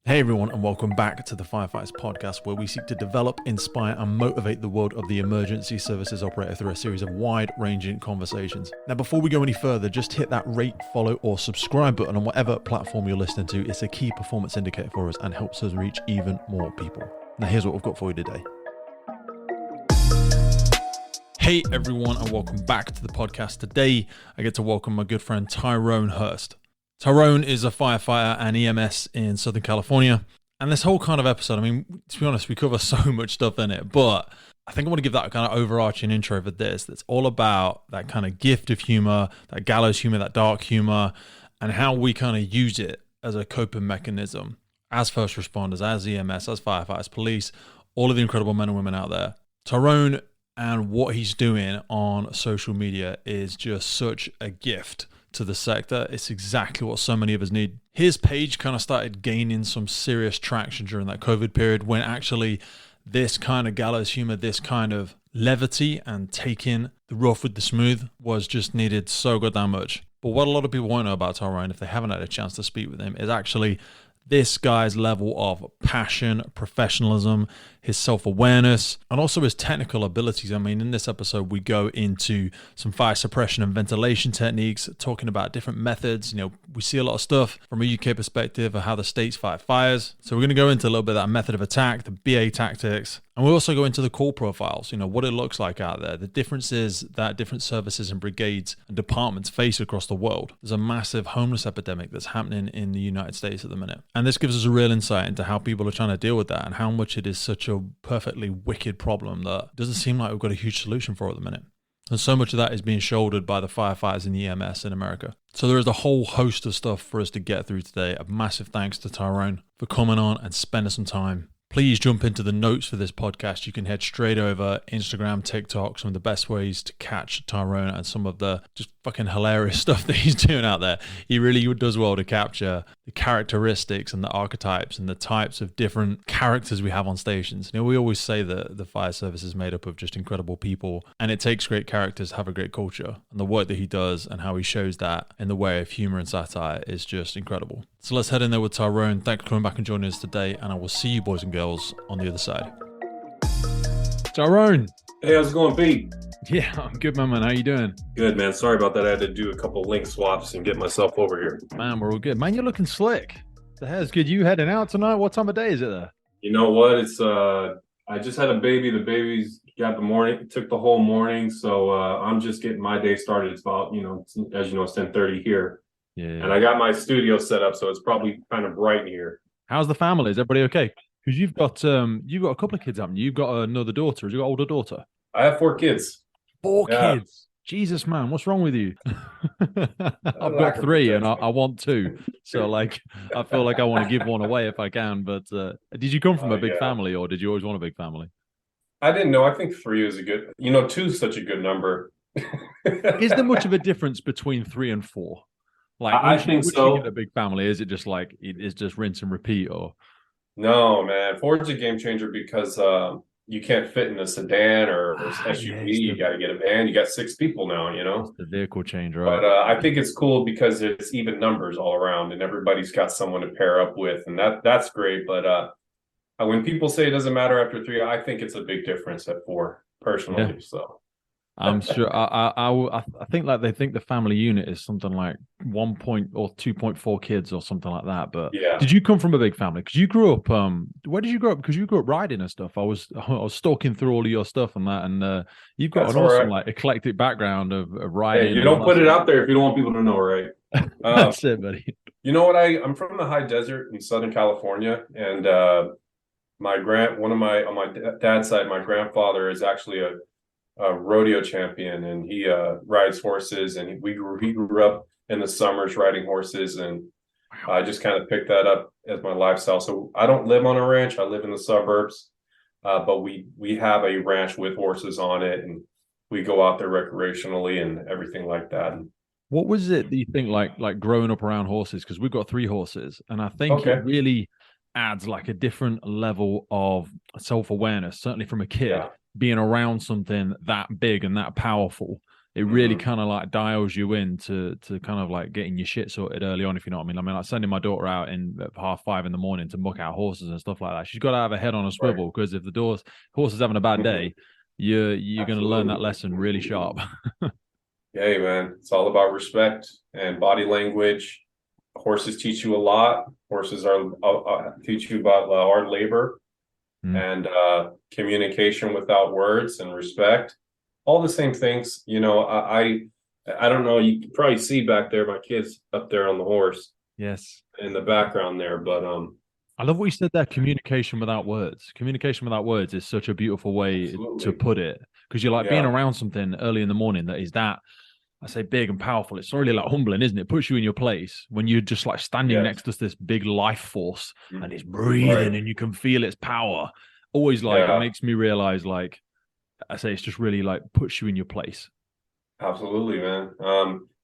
Hey everyone, and welcome back to the Firefighters podcast, where we seek to develop, inspire, and motivate the world of the emergency services operator through a series of wide-ranging conversations. Now, before we go any further, just hit that rate, follow, or subscribe button on whatever platform you're listening to. It's a key performance indicator for us and helps us reach even more people. Now, here's what we've got for you today. Hey everyone, and welcome back to the podcast. Today, I get to welcome my good friend Tyrone Hurst. Tyrone is a firefighter and EMS in Southern California. And this whole kind of episode, I mean, to be honest, we cover so much stuff in it, but I think I want to give that kind of overarching intro for this. That's all about that kind of gift of humor, that gallows humor, that dark humor, and how we kind of use it as a coping mechanism as first responders, as EMS, as firefighters, police, all of the incredible men and women out there. Tyrone and what he's doing on social media is just such a gift to the sector. It's exactly what so many of us need. His page kind of started gaining some serious traction during that COVID period, when actually this kind of gallows humor, this kind of levity and taking the rough with the smooth was just needed so goddamn much. But what a lot of people won't know about Tyrone, if they haven't had a chance to speak with him, is actually this guy's level of passion, professionalism, his self-awareness, and also his technical abilities. I mean, in this episode, we go into some fire suppression and ventilation techniques, talking about different methods. You know, we see a lot of stuff from a UK perspective of how the states fight fires. So we're going to go into a little bit of that method of attack, the BA tactics, and we'll also go into the call profiles, you know, what it looks like out there, the differences that different services and brigades and departments face across the world. There's a massive homeless epidemic that's happening in the United States at the minute. And this gives us a real insight into how people are trying to deal with that and how much it is such a perfectly wicked problem that doesn't seem like we've got a huge solution for at the minute. And so much of that is being shouldered by the firefighters and the EMS in America. So there is a whole host of stuff for us to get through today. A massive thanks to Tyrone for coming on and spending some time. Please jump into the notes for this podcast. You can head straight over Instagram, TikTok, some of the best ways to catch Tyrone and some of the just fucking hilarious stuff that he's doing out there. He really does well to capture the characteristics and the archetypes and the types of different characters we have on stations. You know, we always say that the fire service is made up of just incredible people, and it takes great characters to have a great culture. And the work that he does and how he shows that in the way of humor and satire is just incredible. So let's head in there with Tyrone. Thanks for coming back and joining us today, and I will see you boys and girls on the other side. Tyrone. Hey, how's it going, Pete? Yeah, I'm good, man. How you doing? Good, man. Sorry about that. I had to do a couple link swaps and get myself over here. Man, we're all good. Man, you're looking slick. The hair's good. You heading out tonight? What time of day is it there? You know what? It's I just had a baby. The baby's got the morning. It took the whole morning, so I'm just getting my day started. It's about, as you know, it's 10:30 here. Yeah. And I got my studio set up, so it's probably kind of bright in here. How's the family? Is everybody okay? Because you've got a couple of kids, haven't you? You've got another daughter. Have you got an older daughter? I have 4 kids. 4 kids. Jesus, man, what's wrong with you? I've got 3 and I want 2. So, like, I feel like I want to give one away if I can. But did you come from a big family, or did you always want a big family? I didn't know. I think 3 is a good, 2 is such a good number. Is there much of a difference between 3 and 4? Like, I think so. You get a big family, is it just like, it's just rinse and repeat, or? No, man. 4 is a game changer because you can't fit in a sedan or SUV. You got to get a van. You got 6 people now, It's the vehicle change, right? But I think it's cool because it's even numbers all around, and everybody's got someone to pair up with, and that's great. But when people say it doesn't matter after 3, I think it's a big difference at 4, personally. Yeah. So I'm sure. I think like they think the family unit is something like 1 or 2.4 kids or something like that. But yeah. Did you come from a big family? Because you grew up. Where did you grow up? Because you grew up riding and stuff. I was stalking through all of your stuff and that, and you've got an awesome like eclectic background of riding. Hey, you don't put it out there if you don't want people to know, right? That's it, buddy. You know what? I'm from the high desert in Southern California, and on my dad's side, my grandfather is actually a rodeo champion, and he rides horses, and he grew up in the summers riding horses, and I just kind of picked that up as my lifestyle. So I don't live on a ranch. I live in the suburbs, but we have a ranch with horses on it, and we go out there recreationally and everything like that. What was it that you think like growing up around horses? Because we've got 3 horses, and I think it really adds like a different level of self-awareness, certainly from a kid. Yeah. Being around something that big and that powerful, it really Hmm. kind of like dials you in to kind of like getting your shit sorted early on, if you know what I mean. I mean, like sending my daughter out in at 5:30 in the morning to muck out horses and stuff like that. She's got to have her head on a Right. swivel, because if the horse is having a bad Hmm. day, you're going to learn that Absolutely. lesson really sharp. Hey, man, it's all about respect and body language. Horses teach you a lot. Horses are teach you about hard labor Mm. and communication without words and respect. All the same things. I don't know. You can probably see back there my kids up there on the horse Yes. in the background there, but I love what you said there. Communication without words. Communication without words is such a beautiful way to absolutely, put it, because you're like being yeah, around something early in the morning that is that, I say, big and powerful. It's really like humbling, isn't it? It puts you in your place when you're just like standing yes, next to this big life force and it's right, breathing and you can feel its power. Always like it yeah. makes me realize, like I say, it's just really like puts you in your place. Absolutely, man.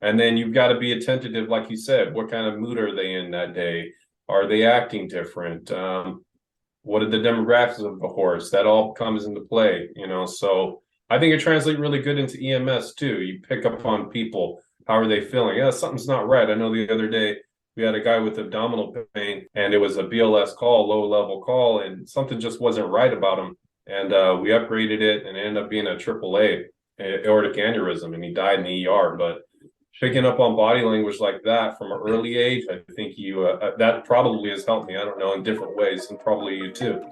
And then you've got to be attentive, like you said. What kind of mood are they in that day? Are they acting different? What are the demographics of the horse? That all comes into play. So I think it translates really good into EMS too. You pick up on people. How are they feeling? Yeah, something's not right. I know the other day we had a guy with abdominal pain, and it was a BLS call, low level call, and something just wasn't right about him. And we upgraded it, and it ended up being a AAA aortic aneurysm, and he died in the ER. But picking up on body language like that from an early age, I think that probably has helped me. I don't know, in different ways, and probably you too.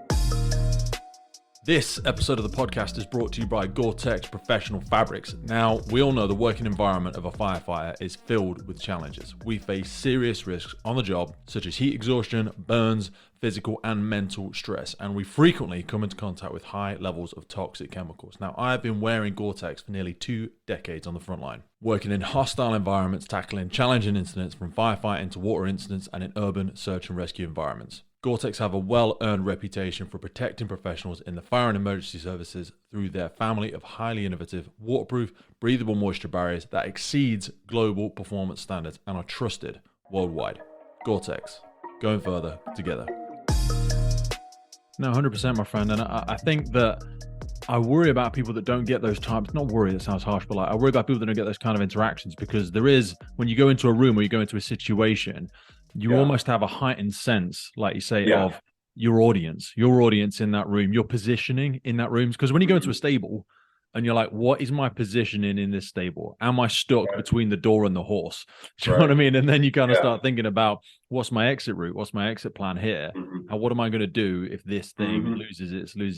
This episode of the podcast is brought to you by Gore-Tex Professional Fabrics. Now, we all know the working environment of a firefighter is filled with challenges. We face serious risks on the job, such as heat exhaustion, burns, physical and mental stress, and we frequently come into contact with high levels of toxic chemicals. Now, I have been wearing Gore-Tex for nearly 2 decades on the front line, working in hostile environments, tackling challenging incidents from firefighting to water incidents and in urban search and rescue environments. Gore-Tex have a well-earned reputation for protecting professionals in the fire and emergency services through their family of highly innovative, waterproof, breathable moisture barriers that exceeds global performance standards and are trusted worldwide. Gore-Tex, going further together. No, 100%, my friend. And I think that I worry about people that don't get those types. Not worry, that sounds harsh, but like I worry about people that don't get those kind of interactions, because there is, when you go into a room or you go into a situation, you Yeah, almost have a heightened sense, like you say, yeah, of your audience in that room, your positioning in that room. Because when you go into a stable and you're like, what is my positioning in this stable? Am I stuck right, between the door and the horse? Do you know what right, I mean? And then you kind of yeah, start thinking about, what's my exit route? What's my exit plan here? hmm, And what am I going to do if this thing hmm, loses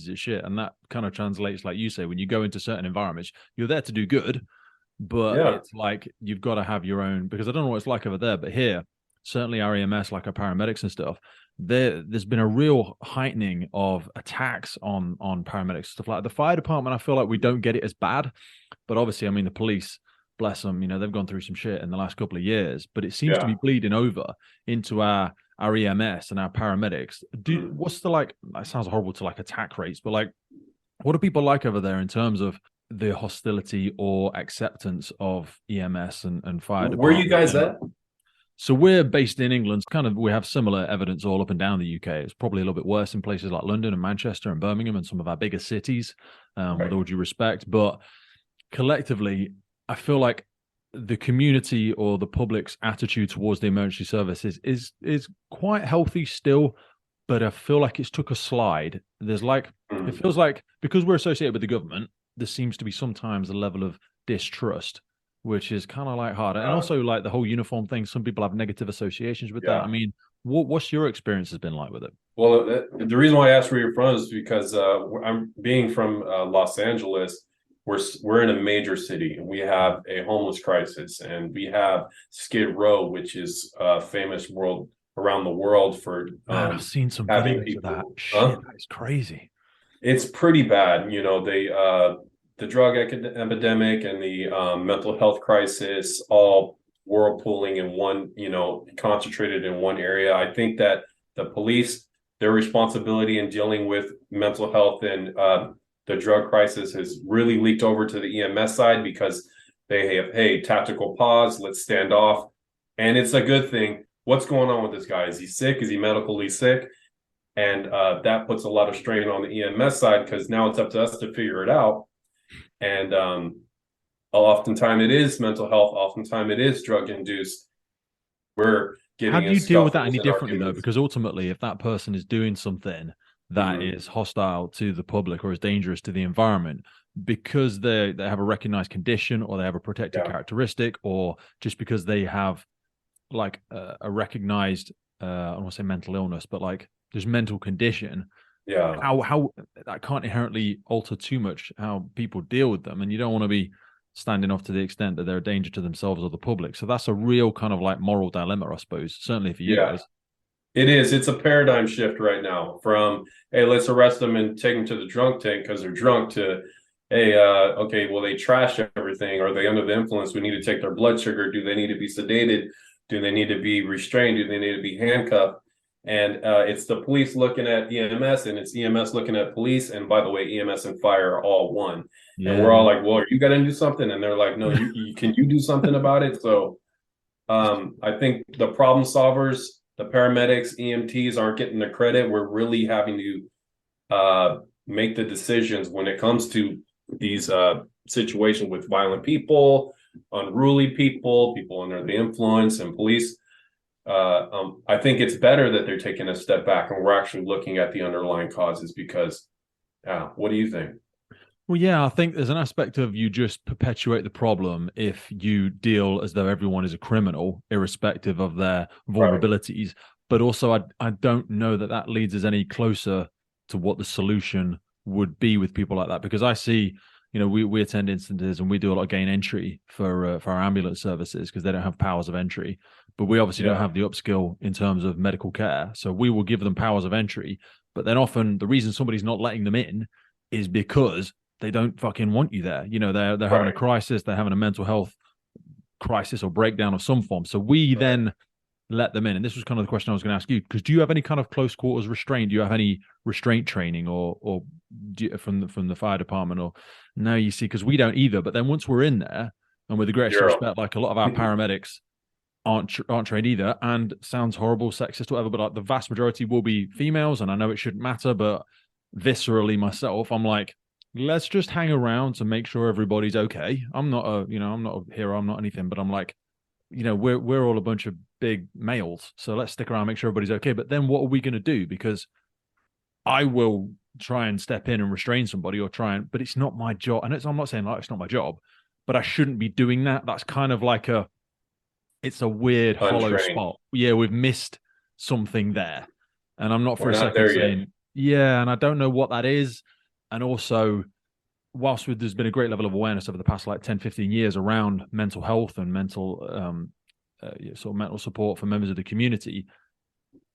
its shit? And that kind of translates, like you say, when you go into certain environments, you're there to do good, but yeah, it's like you've got to have your own, because I don't know what it's like over there, but here, certainly our EMS, like our paramedics and stuff, there's been a real heightening of attacks on paramedics, stuff like the fire department. I feel like we don't get it as bad, but obviously, I mean, the police, bless them, they've gone through some shit in the last couple of years, but it seems to yeah. be bleeding over into our EMS and our paramedics. Mm. What's the, like, that sounds horrible to like attack rates, but like, what are people like over there in terms of the hostility or acceptance of EMS and fire Where are you department? guys at? So we're based in England. Kind of, we have similar evidence all up and down the UK. It's probably a little bit worse in places like London and Manchester and Birmingham and some of our bigger cities, with Right. all due respect. But collectively, I feel like the community or the public's attitude towards the emergency services is quite healthy still, but I feel like it's took a slide. There's like, it Mm. feels like, because we're associated with the government, there seems to be sometimes a level of distrust, which is kind of like harder. And Yeah, also like the whole uniform thing, some people have negative associations with that. I yeah. mean, what's your experience has been like with it? Well, the reason why I asked where you're from is because I'm being from Los Angeles. We're in a major city, and we have a homeless crisis, and we have Skid Row, which is famous around the world for Man, I've seen some having videos of that. people. Shit, that is crazy. It's pretty bad. The drug epidemic and the mental health crisis all whirlpooling in one, concentrated in one area. I think that the police, their responsibility in dealing with mental health and the drug crisis has really leaked over to the EMS side, because they have, hey, tactical pause, let's stand off. And it's a good thing. What's going on with this guy? Is he sick? Is he medically sick? And that puts a lot of strain on the EMS side, because now it's up to us to figure it out. And oftentimes it is mental health, oftentimes it is drug induced. We're How getting do in you deal with that scuffles any and differently though? arguments. Because ultimately, if that person is doing something that Mhm. is hostile to the public or is dangerous to the environment, because they have a recognized condition or they have a protected Yeah, characteristic, or just because they have like a recognized, I don't want to say mental illness, but like there's mental condition, yeah. how that can't inherently alter too much how people deal with them, and you don't want to be standing off to the extent that they're a danger to themselves or the public. So that's a real kind of like moral dilemma, I suppose, certainly for you Yeah, guys. it is. It's a paradigm shift right now from, hey, let's arrest them and take them to the drunk tank because they're drunk to, hey, okay, well, they trash everything. Are they under the influence? We need to take their blood sugar. Do they need to be sedated? Do they need to be restrained? Do they need to be handcuffed? And it's the police looking at EMS and it's EMS looking at police. And by the way, EMS and fire are all one. And we're all Yeah. like, well, are you got to do something? And they're like, no, you can you do something about it? So I think the problem solvers, the paramedics, EMTs aren't getting the credit. We're really having to make the decisions when it comes to these situations with violent people, unruly people, people under the influence, and police. I think it's better that they're taking a step back and we're actually looking at the underlying causes because, yeah, what do you think? Well, yeah, I think there's an aspect of you just perpetuate the problem if you deal as though everyone is a criminal, irrespective of their Right. vulnerabilities. But also, I don't know that that leads us any closer to what the solution would be with people like that. Because I see, we attend instances and we do a lot of gain entry for our ambulance services because they don't have powers of entry. But we obviously don't Yeah. have the upskill in terms of medical care. So we will give them powers of entry. But then often the reason somebody's not letting them in is because they don't fucking want you there. They're having a Right. crisis, they're having a mental health crisis or breakdown of some form. So we Right. then let them in. And this was kind of the question I was going to ask you, because do you have any kind of close quarters restraint? Do you have any restraint training or from the fire department? Or no, you see, because we don't either. But then once we're in there, and with the greatest Zero. respect, like a lot of our paramedics aren't trained either, and sounds horrible, sexist, whatever, but like the vast majority will be females, and I know it shouldn't matter, but viscerally myself, I'm like, let's just hang around to make sure everybody's okay. I'm not a hero, I'm not anything, but I'm like, we're all a bunch of big males, so let's stick around, make sure everybody's okay. But then what are we going to do? Because I will try and step in and restrain somebody or but it's not my job. And I'm not saying like it's not my job, but I shouldn't be doing that. That's kind of like it's a weird hollow Untrained. spot. Yeah, we've missed something there. And I'm not for We're a not second there yet. saying, yeah, and I don't know what that is. And also, there's been a great level of awareness over the past like 10, 15 years around mental health and sort of mental support for members of the community,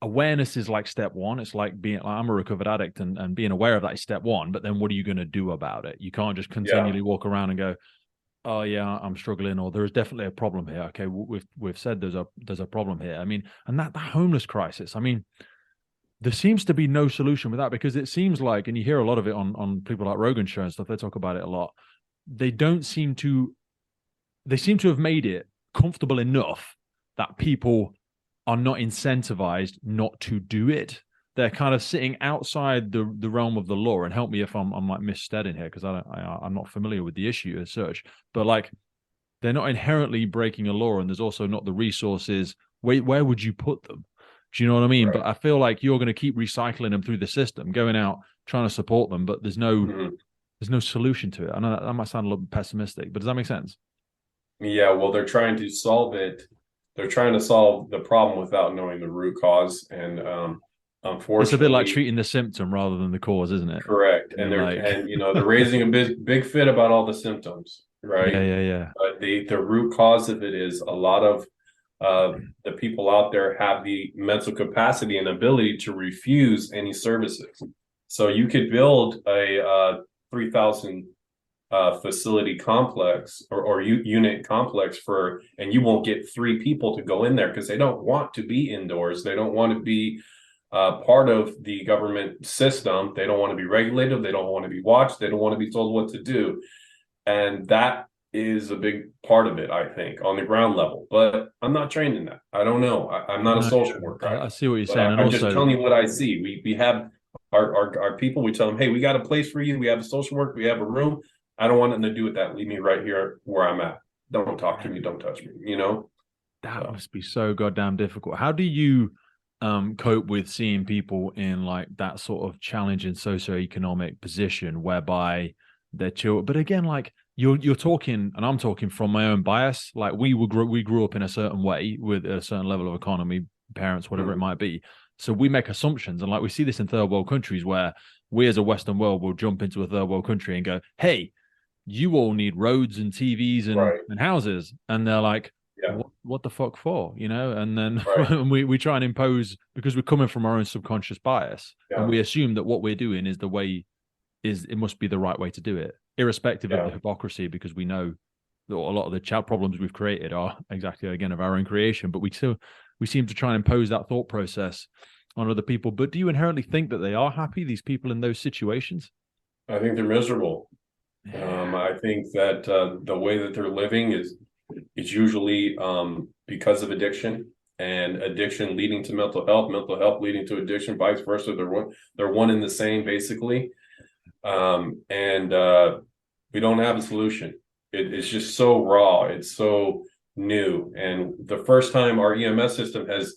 awareness is like step one. It's like I'm a recovered addict, and being aware of that is step one. But then what are you going to do about it? You can't just Yeah. continually walk around and go, oh yeah, I'm struggling, or there is definitely a problem here. Okay, we've said there's a problem here. I mean, and that the homeless crisis. I mean, there seems to be no solution with that, because it seems like, and you hear a lot of it on people like Rogan show and stuff. They talk about it a lot. They don't seem to. They seem to have made it comfortable enough that people are not incentivized not to do it. They're kind of sitting outside the realm of the law. And help me if I'm like missteading here, because I'm not familiar with the issue as such. But like, they're not inherently breaking a law, and there's also not the resources. Where would you put them? Do you know what I mean? But Right. I feel like you're going to keep recycling them through the system, going out trying to support them, but Mhm. there's no solution to it. I know that might sound a little bit pessimistic, but does that make sense? Yeah, well, they're trying to solve it. They're trying to solve the problem without knowing the root cause. And It's a bit like unfortunately, treating the symptom rather than the cause, isn't it? correct. And And they're they're like, and they're raising a big fit about all the symptoms, yeah, right? yeah, yeah. But the root cause of it is a lot of the people out there have the mental capacity and ability to refuse any services. So you could build a 3,000 facility complex or unit complex and you won't get three people to go in there because they don't want to be indoors. They don't want to be part of the government system. They don't want to be regulated. They don't want to be watched. They don't want to be told what to do. And that is a big part of it, I think, on the ground level. But I'm not trained in that. I don't know. I'm not a No, social worker. I see what you're But saying, and I'm just also, telling you what I see. We have our people. We tell them, hey, we got a place for you. We have a social worker. We have a room. I don't want nothing to do with that. Leave me right here where I'm at. Don't talk to me. Don't touch me. You know. That So must be so goddamn difficult. How do you cope with seeing people in like that sort of challenging socioeconomic position whereby they're chill? But again, like you're talking, and I'm talking from my own bias. Like we grew up in a certain way with a certain level of economy, parents, whatever it might be. So we make assumptions, and like we see this in third world countries where we as a Western world will jump into a third world country and go, "Hey, you all need roads and TVs right. and houses," and they're like, Yeah. what the fuck for, you know? And then Right. we try and impose, because we're coming from our own subconscious bias, and Yeah. we assume that what we're doing is the way, is it must be the right way to do it, irrespective of the Yeah. hypocrisy, because we know that a lot of the child problems we've created are exactly, again, of our own creation, but we seem to try and impose that thought process on other people. But do you inherently think that they are happy, these people in those situations? I think they're miserable. Yeah. I think that the way that they're living is usually because of addiction, and addiction leading to mental health leading to addiction, vice versa. They're one and the same basically, and we don't have a solution. It's just so raw. It's so new, and the first time our EMS system has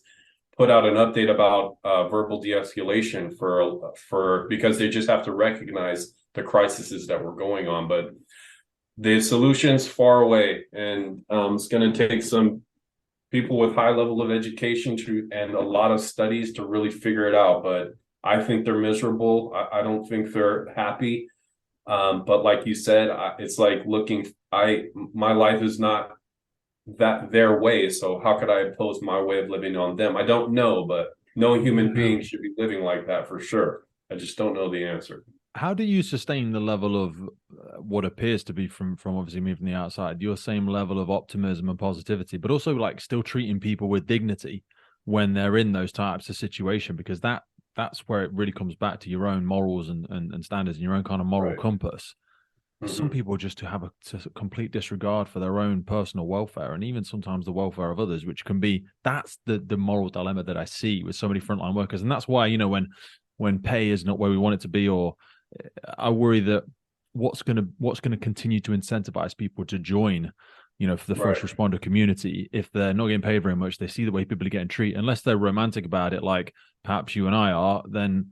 put out an update about verbal de-escalation for because they just have to recognize the crises that were going on, but the solution's far away, and it's going to take some people with high level of education and a lot of studies to really figure it out. But I think they're miserable. I don't think they're happy. But like you said, it's like my life is not that their way. So how could I impose my way of living on them? I don't know, but no human Yeah. being should be living like that for sure. I just don't know the answer. How do you sustain the level of what appears to be from obviously me from the outside, your same level of optimism and positivity, but also like still treating people with dignity when they're in those types of situation? Because that's where it really comes back to your own morals and standards and your own kind of moral Right. compass. Some Mm-hmm. people just have a complete disregard for their own personal welfare, and even sometimes the welfare of others, which can be, that's the moral dilemma that I see with so many frontline workers. And that's why, you know, when pay is not where we want it to be, or I worry that what's gonna continue to incentivize people to join, you know, for the first Right. responder community, if they're not getting paid very much, they see the way people are getting treated, unless they're romantic about it, like perhaps you and I are, then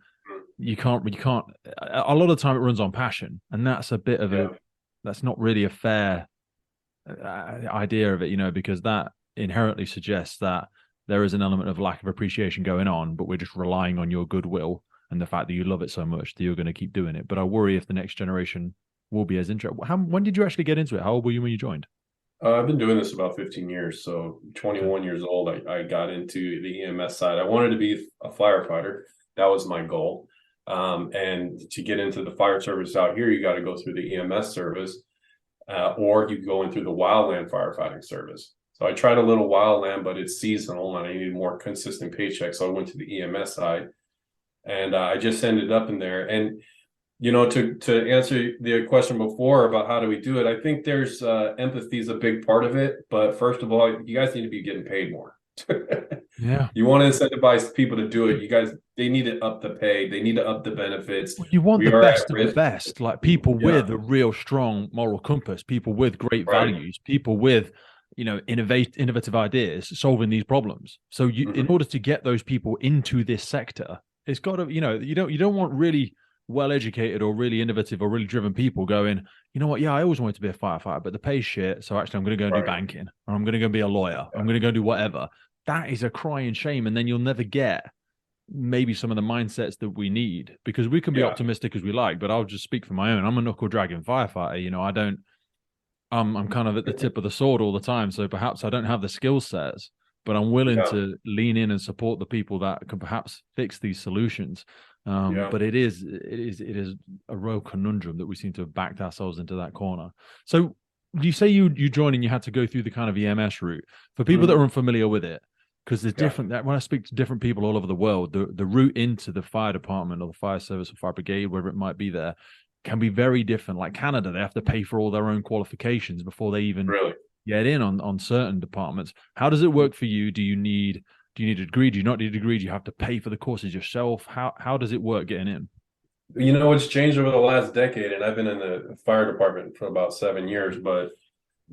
you can't a lot of the time it runs on passion, and that's a bit of a, Yeah. that's not really a fair idea of it, you know, because that inherently suggests that there is an element of lack of appreciation going on, but we're just relying on your goodwill and the fact that you love it so much that you're going to keep doing it. But I worry if the next generation will be as interested. When did you actually get into it? How old were you when you joined? I've been doing this about 15 years. So Okay. 21 years old, I got into the EMS side. I wanted to be a firefighter. That was my goal. And to get into the fire service out here, you got to go through the EMS service, or you go in through the wildland firefighting service. So I tried a little wildland, but it's seasonal and I needed more consistent paycheck. So I went to the EMS side, and I just ended up in there. And you know, to answer the question before about how do we do it, I think there's empathy is a big part of it. But first of all, you guys need to be getting paid more. Yeah. You want to incentivize people to do it. You guys, they need to up the pay. They need to up the benefits. Well, you want We the are at best of the risk. best, like people Yeah, with a real strong moral compass, people with great right. values, people with, you know, innovative ideas solving these problems. So you, in Mm-hmm. order to get those people into this sector, it's got to, you know, you don't want really well educated or really innovative or really driven people going, you know what, yeah, I always wanted to be a firefighter, but the pay's shit, so actually I'm going to go and do Right. banking, or I'm going to go and be a lawyer, Yeah. I'm going to go and do whatever. That is a crying shame, and then you'll never get maybe some of the mindsets that we need, because we can be Yeah. optimistic as we like, but I'll just speak for my own. I'm a knuckle dragging firefighter. You know, I don't, I'm kind of at the tip of the sword all the time. So perhaps I don't have the skill sets, but I'm willing Yeah. to lean in and support the people that can perhaps fix these solutions. Yeah. But it is a real conundrum that we seem to have backed ourselves into that corner. So you say you joined and you had to go through the kind of EMS route. For people that Mm-hmm. are unfamiliar with it, because there's Yeah. different, that when I speak to different people all over the world, the route into the fire department or the fire service or fire brigade, wherever it might be there, can be very different. Like Canada, they have to pay for all their own qualifications before they even Really. get in on certain departments. How does it work for you? Do you need a degree? Do you not need a degree? Do you have to pay for the courses yourself? How does it work getting in? It's changed over the last decade, and I've been in the fire department for about 7 years, but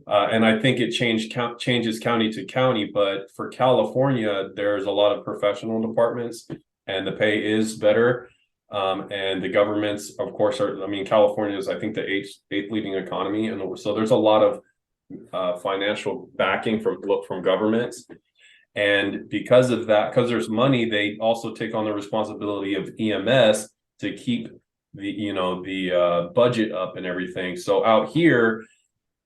and I think it changes county to county. But for California, there's a lot of professional departments, and the pay is better. And the governments, of course, are. I mean, California is, I think, the eighth leading economy, and so there's a lot of financial backing from governments. And because of that, because there's money, they also take on the responsibility of EMS to keep the budget up and everything. So out here,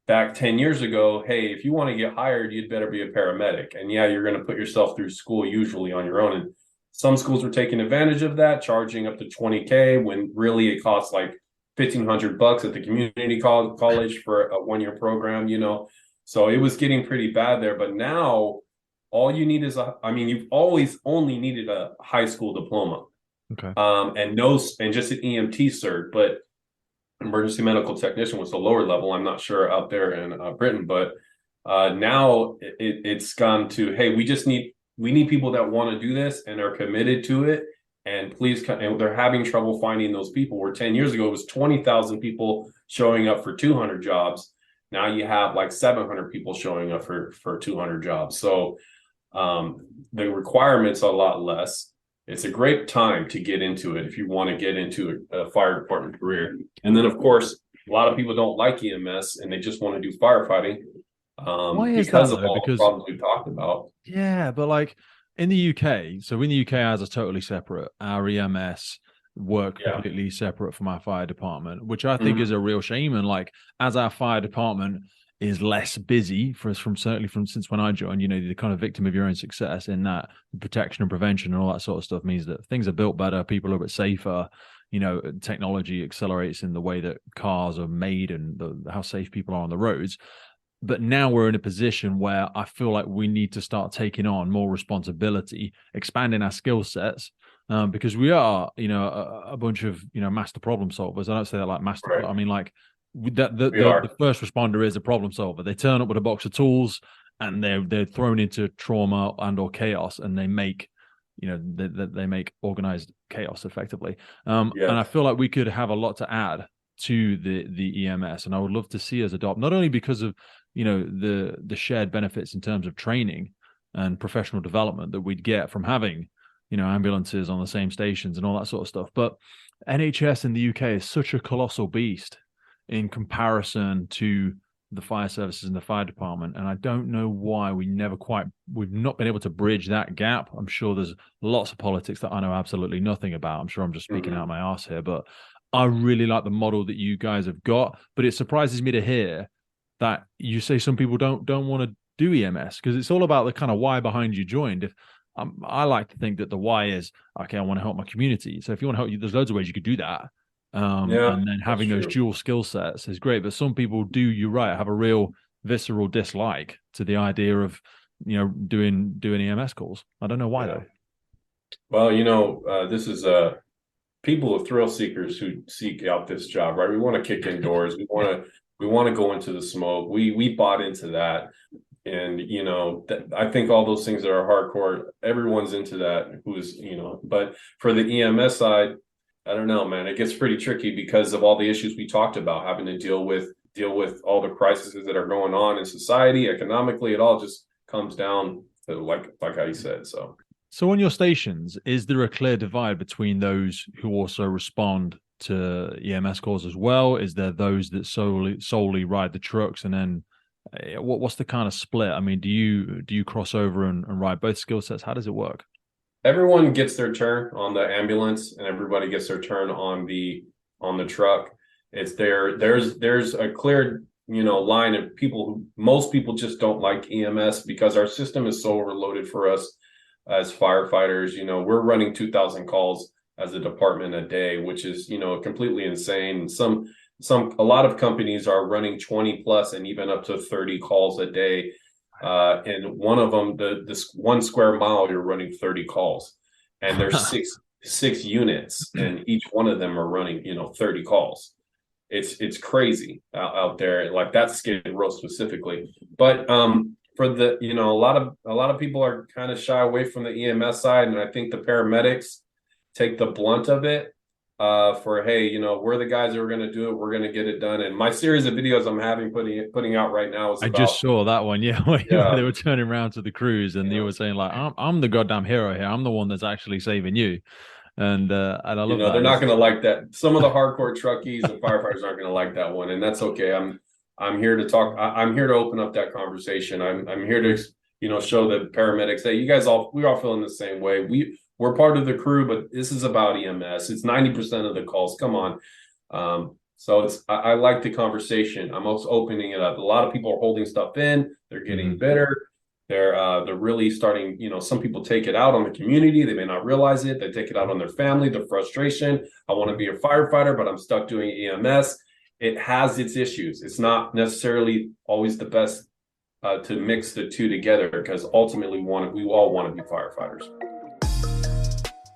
back 10 years ago, hey, if you want to get hired, you'd better be a paramedic. And yeah, you're going to put yourself through school usually on your own. And some schools were taking advantage of that, charging up to 20K when really it costs like $1,500 at the community college for a 1 year program. So it was getting pretty bad there. But now all you need is you've always only needed a high school diploma. Okay. And just an EMT cert, but emergency medical technician was the lower level. I'm not sure out there in Britain, but now it's gone to, hey, we need people that want to do this and are committed to it. And please, and they're having trouble finding those people. Where 10 years ago it was 20,000 people showing up for 200 jobs. Now you have like 700 people showing up for 200 jobs. So the requirements are a lot less. It's a great time to get into it if you want to get into a fire department career. And then, of course, a lot of people don't like EMS and they just want to do firefighting Why is that because of though? all the Because problems we've talked about. yeah, but like in the UK, so in the UK, ours are totally separate. Our EMS work Yeah. completely separate from our fire department, which I think is Mhm. a real shame. And like, as our fire department is less busy for us from certainly from since when I joined, the kind of victim of your own success in that protection and prevention and all that sort of stuff means that things are built better, people are a bit safer. Technology accelerates in the way that cars are made and how safe people are on the roads. But now we're in a position where I feel like we need to start taking on more responsibility, expanding our skill sets, because we are, a bunch of, master problem solvers. I don't say that like master, Right. but I mean like that We the are. first responder is a problem solver. They turn up with a box of tools and they're thrown into trauma and or chaos, and they make, they make organized chaos effectively. And I Yes. feel like we could have a lot to add to the EMS, and I would love to see us adopt not only because of the shared benefits in terms of training and professional development that we'd get from having ambulances on the same stations and all that sort of stuff, but NHS in the UK is such a colossal beast in comparison to the fire services and the fire department, and I don't know why we've not been able to bridge that gap. I'm sure there's lots of politics that I know absolutely nothing about. I'm sure I'm just speaking out Mhm. my ass here, but I really like the model that you guys have got. But it surprises me to hear that you say some people don't want to do EMS, because it's all about the kind of why behind you joined. If I like to think that the why is, okay, I want to help my community. So if you want to help you, there's loads of ways you could do that. Yeah, And then that's having those true. dual skill sets is great. But some people do, you're right, have a real visceral dislike to the idea of doing EMS calls. I don't know why Yeah. though. Well, this is people of thrill seekers who seek out this job, right? We want to kick indoors. We want to go into the smoke. We bought into that. And I think all those things that are hardcore, everyone's into that. But for the EMS side, I don't know, man. It gets pretty tricky because of all the issues we talked about, having to deal with all the crises that are going on in society, economically. It all just comes down to like how you said. So So on your stations, is there a clear divide between those who also respond to EMS calls as well? Is there those that solely ride the trucks, and then what's the kind of split? I mean, do you cross over and ride both skill sets? How does it work? everyone gets their turn on the ambulance, and everybody gets their turn on the truck. It's there's a clear line of people who most people just don't like EMS because our system is so overloaded for us as firefighters. We're running 2,000 calls as a department a day, which is completely insane. A lot of companies are running 20 plus and even up to 30 calls a day. And one of them, this 1 square mile, you're running 30 calls, and there's six units, and each one of them are running 30 calls. It's crazy out there, like that's Skid Row specifically. But for the a lot of people are kind of shy away from the EMS side, and I think the paramedics take the blunt of it. for, hey, we're the guys that are going to do it. We're going to get it done. And my series of videos I'm having putting out right now is I just about, saw that one, yeah, where yeah, they were turning around to the crews and you were saying like, I'm the goddamn hero here. I'm the one that's actually saving you. And I love they're that. not going to like that. Some of the hardcore truckies and firefighters aren't going to like that one, and that's okay. I'm here to talk. I'm here to open up that conversation. I'm here to show the paramedics, hey, you guys we're all feeling the same way. We're part of the crew, but this is about EMS. It's 90% of the calls. Come on. So I like the conversation. I'm also opening it up. A lot of people are holding stuff in. They're getting bitter. They're really starting, some people take it out on the community. They may not realize it. They take it out on their family, the frustration. I want to be a firefighter, but I'm stuck doing EMS. It has its issues. It's not necessarily always the best to mix the two together, because ultimately we all want to be firefighters.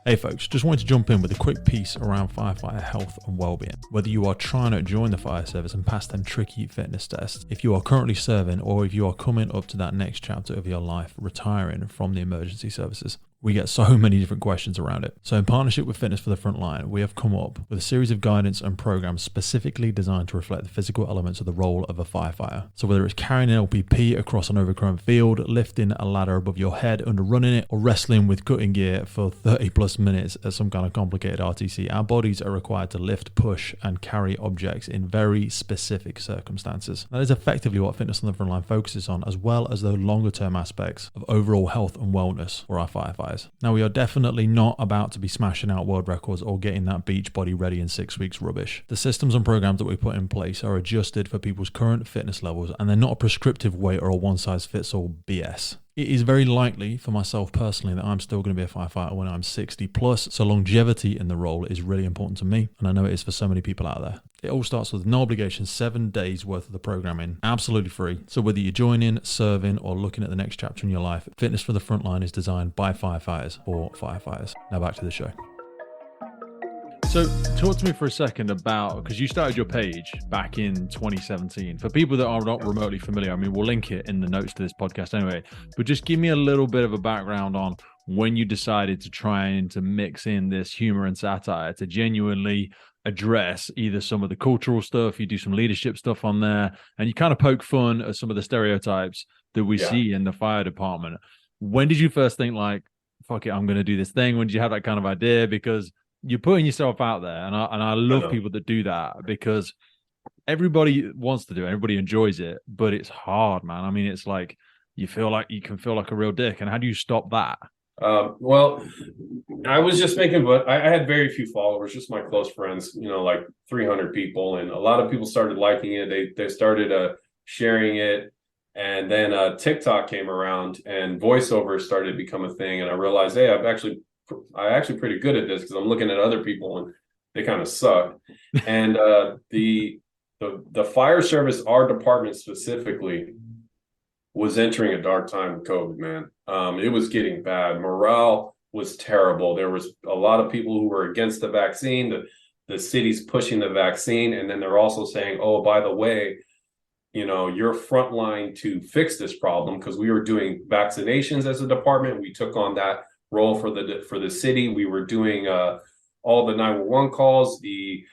Hey folks, just wanted to jump in with a quick piece around firefighter health and well-being. Whether you are trying to join the fire service and pass them tricky fitness tests, if you are currently serving, or if you are coming up to that next chapter of your life, retiring from the emergency services, we get so many different questions around it. So in partnership with Fitness for the Frontline, we have come up with a series of guidance and programs specifically designed to reflect the physical elements of the role of a firefighter. So whether it's carrying an LPP across an overgrown field, lifting a ladder above your head under running it, or wrestling with cutting gear for 30 plus minutes at some kind of complicated RTC, our bodies are required to lift, push, and carry objects in very specific circumstances. That is effectively what Fitness on the Frontline focuses on, as well as the longer term aspects of overall health and wellness for our firefighters. Now, we are definitely not about to be smashing out world records or getting that beach body ready in 6 weeks rubbish. The systems and programs that we put in place are adjusted for people's current fitness levels, and they're not a prescriptive weight or a one-size-fits-all BS. It is very likely for myself personally that I'm still going to be a firefighter when I'm 60 plus, so longevity in the role is really important to me, and I know it is for so many people out there. It all starts with no obligation, 7 days worth of the programming, absolutely free. So whether you're joining, serving, or looking at the next chapter in your life, Fitness for the Frontline is designed by firefighters for firefighters. Now back to the show. So talk to me for a second about, because you started your page back in 2017. For people that are not remotely familiar, I mean, we'll link it in the notes to this podcast anyway, but just give me a little bit of a background on when you decided to try and to mix in this humor and satire to genuinely address either some of the cultural stuff, you do some leadership stuff on there, and you kind of poke fun at some of the stereotypes that we see in the fire department. When did you first think like, fuck it, I'm going to do this thing? When did you have that kind of idea? Because you're putting yourself out there, and I love people that do that, because everybody wants to do it, everybody enjoys it, but it's hard, man. I mean, it's like you can feel like a real dick, and how do you stop that? Well, I was just thinking, but I had very few followers, just my close friends, like 300 people, and a lot of people started liking it. They started sharing it, and then TikTok came around, and voiceover started to become a thing, and I realized, hey, I'm actually pretty good at this, because I'm looking at other people and they kind of suck. And the fire service, our department specifically, was entering a dark time with COVID, man. It was getting bad. Morale was terrible. There was a lot of people who were against the vaccine. The city's pushing the vaccine, and then they're also saying, oh, by the way, you're frontline to fix this problem, because we were doing vaccinations as a department. We took on that role for the city. We were doing all the 911 calls, the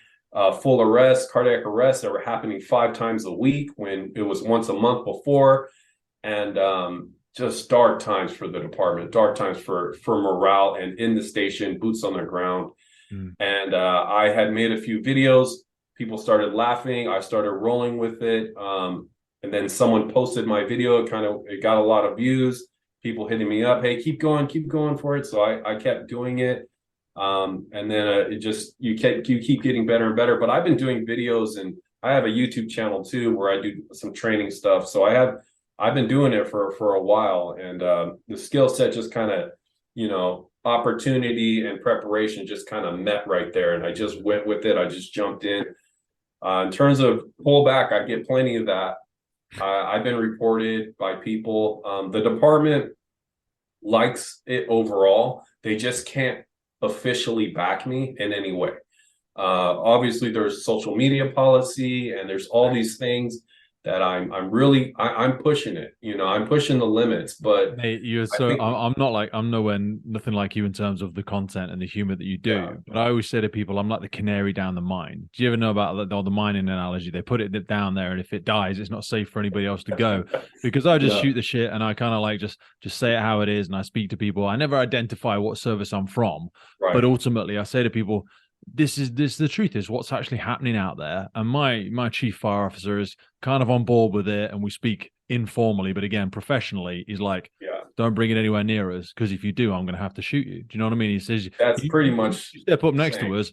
full arrests, cardiac arrests that were happening 5 times a week when it was once a month before. And just dark times for the department, dark times for morale and in the station, boots on the ground. And I had made a few videos. People started laughing. I started rolling with it. And then someone posted my video. It got a lot of views. People hitting me up, hey, keep going for it. So I kept doing it. And then you keep getting better and better. But I've been doing videos, and I have a YouTube channel too, where I do some training stuff. So I've been doing it for a while, and the skill set just kind of, opportunity and preparation just kind of met right there. And I just went with it. I just jumped in. In terms of pullback, I get plenty of that. I've been reported by people. The department likes it overall. They just can't officially back me in any way. Obviously, there's social media policy, and there's all these things that I'm pushing it. I'm pushing the limits, but Mate, you're I so think I'm nowhere nothing like you in terms of the content and the humor that you yeah, do. But I always say to people, I'm like the canary down the mine. Do you ever know about the mining analogy? They put it down there, and if it dies, it's not safe for anybody else to go. Because I just yeah, shoot the shit, and I kind of like just say it how it is, and I speak to people. I never identify what service I'm from, but right, ultimately, I say to people, this the truth is what's actually happening out there, and my chief fire officer is kind of on board with it, and we speak informally, but again professionally. He's like, yeah. don't bring it anywhere near us, because if you do, I'm going to have to shoot you. Do you know what I mean? He says, That's pretty you much step up next to saying us,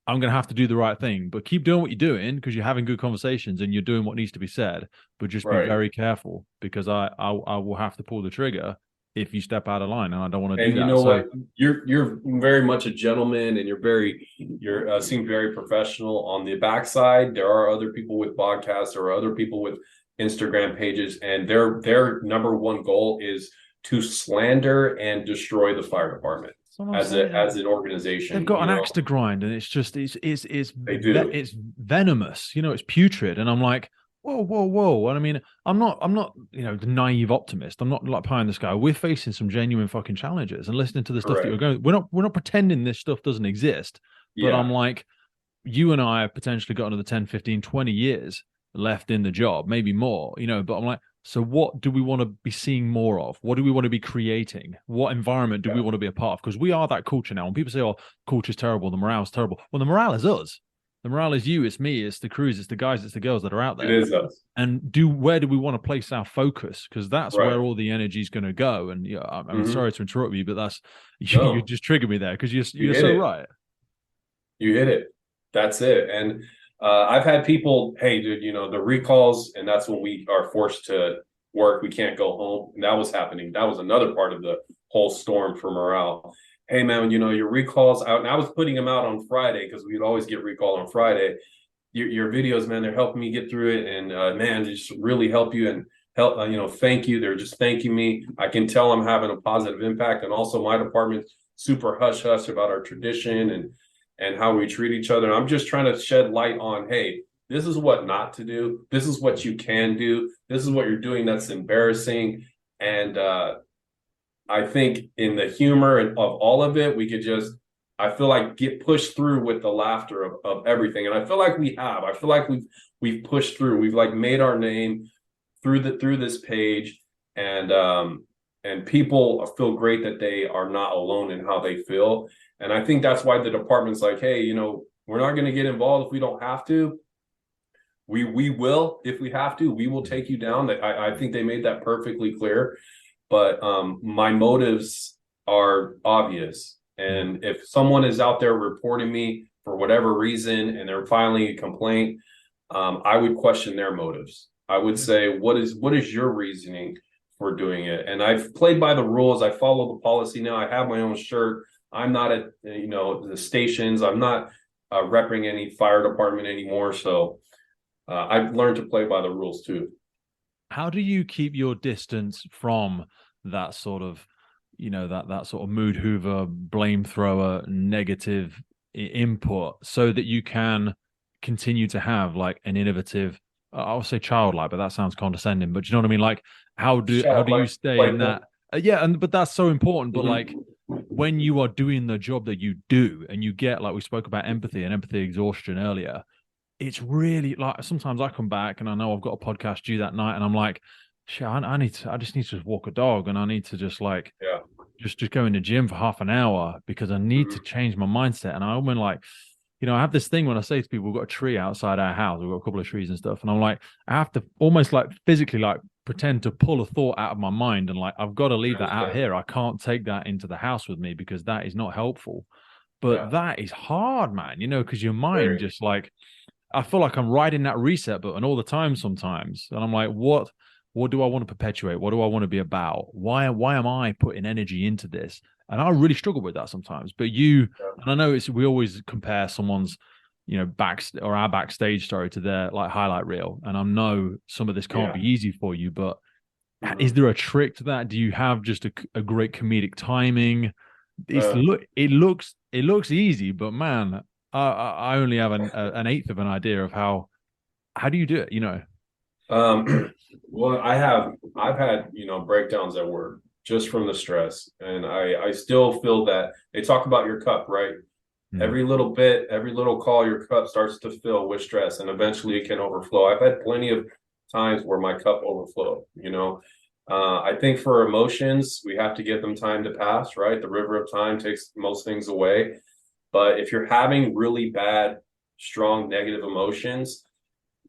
I'm going to have to do the right thing, but keep doing what you're doing because you're having good conversations and you're doing what needs to be said. But just be right. very careful, because I will have to pull the trigger if you step out of line, and I don't want to do And you that. know So what? You're very much a gentleman, and you're seem very professional on the backside. There are other people with podcasts or other people with Instagram pages, and their number one goal is to slander and destroy the fire department that's what I'm as a saying. as an They've organization. got an axe to grind, and it's just They do. it's venomous. It's putrid, and I'm like, whoa, whoa, whoa. And I mean, I'm not the naive optimist. I'm not like pie in the sky. We're facing some genuine fucking challenges, and listening to the stuff that you're Correct. going. We're not pretending this stuff doesn't exist, but I'm Yeah. like, you and I have potentially got another 10, 15, 20 years left in the job, maybe more, but I'm like, so what do we want to be seeing more of? What do we want to be creating? What environment do we Yeah. want to be a part of? Because we are that culture now. When people say, oh, culture's terrible, the morale's terrible. Well, the morale is us. The morale is you, it's me, it's the crews, it's the guys, it's the girls that are out It there. is us. And where do we want to place our focus? Because that's Right. where all the energy is going to go. And I'm Hmm. sorry to interrupt you, but that's you No, just triggered me there, because you you're hit so it. right. You hit it. That's it. And I've had people, hey, dude, the recalls, and that's when we are forced to work. We can't go home. And that was happening. That was another part of the whole storm for morale. Hey, man, your recalls out. And I was putting them out on Friday because we'd always get recall on Friday. Your videos, man, they're helping me get through it. And man, they just really help you and help, thank you. They're just thanking me. I can tell I'm having a positive impact. And also my department's super hush hush about our tradition and how we treat each other. And I'm just trying to shed light on, hey, this is what not to do. This is what you can do. This is what you're doing that's embarrassing. And I think in the humor of all of it, we could just, I feel like, get pushed through with the laughter of everything. And I feel like we have. I feel like we've pushed through. We've like made our name through this page, and people feel great that they are not alone in how they feel. And I think that's why the department's like, hey, we're not going to get involved if we don't have to. We will if we have to. We will take you down. I think they made that perfectly clear. But my motives are obvious. And if someone is out there reporting me for whatever reason and they're filing a complaint, I would question their motives. I would Yeah. say, what is your reasoning for doing it? And I've played by the rules. I follow the policy now. I have my own shirt. I'm not at the stations. I'm not repping any fire department anymore. So I've learned to play by the rules too. How do you keep your distance from that sort of, that sort of mood hoover, blame thrower, negative input, so that you can continue to have like an innovative, I'll say childlike, but that sounds condescending, but you know what I mean? Like, how do you Like stay in that? playful. Yeah, but that's so important. But like, Mhm. when you are doing the job that you do, and you get, like we spoke about, empathy and empathy exhaustion earlier, it's really like, sometimes I come back and I know I've got a podcast due that night, and I'm like, shit, I just need to just walk a dog, and I need to just like Yeah. just go in the gym for half an hour, because I need to Mhm. change my mindset. And I'm like, I have this thing when I say to people, we've got a tree outside our house, we've got a couple of trees and stuff, and I'm like, I have to almost like physically like pretend to pull a thought out of my mind, and like, I've got to I leave that out understand. here. I can't take that into the house with me, because that is not helpful. But Yeah. that is hard, man, because your mind Very. just like, I feel like I'm riding that reset button all the time sometimes. And I'm like, what do I want to perpetuate? What do I want to be about? Why am I putting energy into this? And I really struggle with that sometimes. But Yeah. and I know we always compare someone's, back or our backstage story to their like highlight reel. And I know some of this can't Yeah. be easy for you, but is Mhm. there a trick to that? Do you have just a great comedic timing? Uh, It looks easy, but man, I only have an eighth of an idea of how do you do it? Well, I've had, breakdowns at work just from the stress. And I still feel that they talk about your cup, right? Hmm. Every little bit, every little call, your cup starts to fill with stress and eventually it can overflow. I've had plenty of times where my cup overflowed. I think for emotions, we have to give them time to pass, right? The river of time takes most things away. But if you're having really bad, strong negative emotions,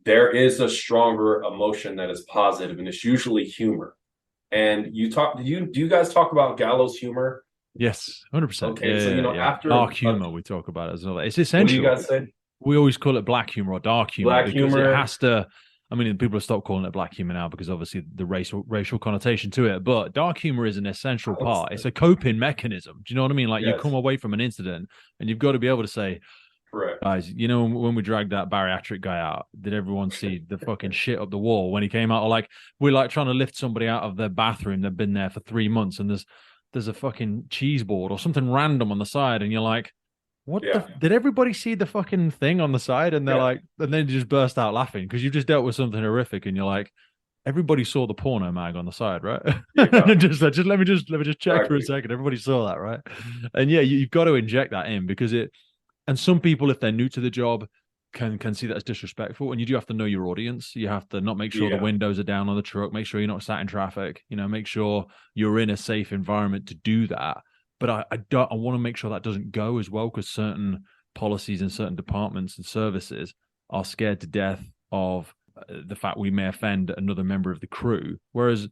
there is a stronger emotion that is positive, and it's usually humor. And do you guys talk about gallows humor? Yes, 100%. Okay, so Yeah. after Dark humor, we talk about it as well. It's what do you essential. guys say? We always call it black humor or dark humor Black because it humor. has to. I mean, people have stopped calling it black humor now because obviously the racial connotation to it. But dark humor is an essential part. It's a coping mechanism. Do you know what I mean? Like you come Yes, away from an incident and you've got to be able to say, correct. guys, when we dragged that bariatric guy out, did everyone see the fucking shit up the wall when he came out? Or like we're like trying to lift somebody out of their bathroom. They've been there for 3 months and there's a fucking cheese board or something random on the side, and you're like, Yeah, did everybody see the fucking thing on the side? And they're yeah. like, and then you just burst out laughing because you've just dealt with something horrific, and you're like, everybody saw the porno mag on the side, right? Yeah, And just let me just check for a exactly. second. Everybody saw that, right? And yeah, you've got to inject that in because it. And some people, if they're new to the job, can see that as disrespectful. And you do have to know your audience. You have to not make sure the Yeah, windows are down on the truck, make sure you're not sat in traffic. Make sure you're in a safe environment to do that. But I want to make sure that doesn't go as well because certain policies in certain departments and services are scared to death of the fact we may offend another member of the crew. Whereas,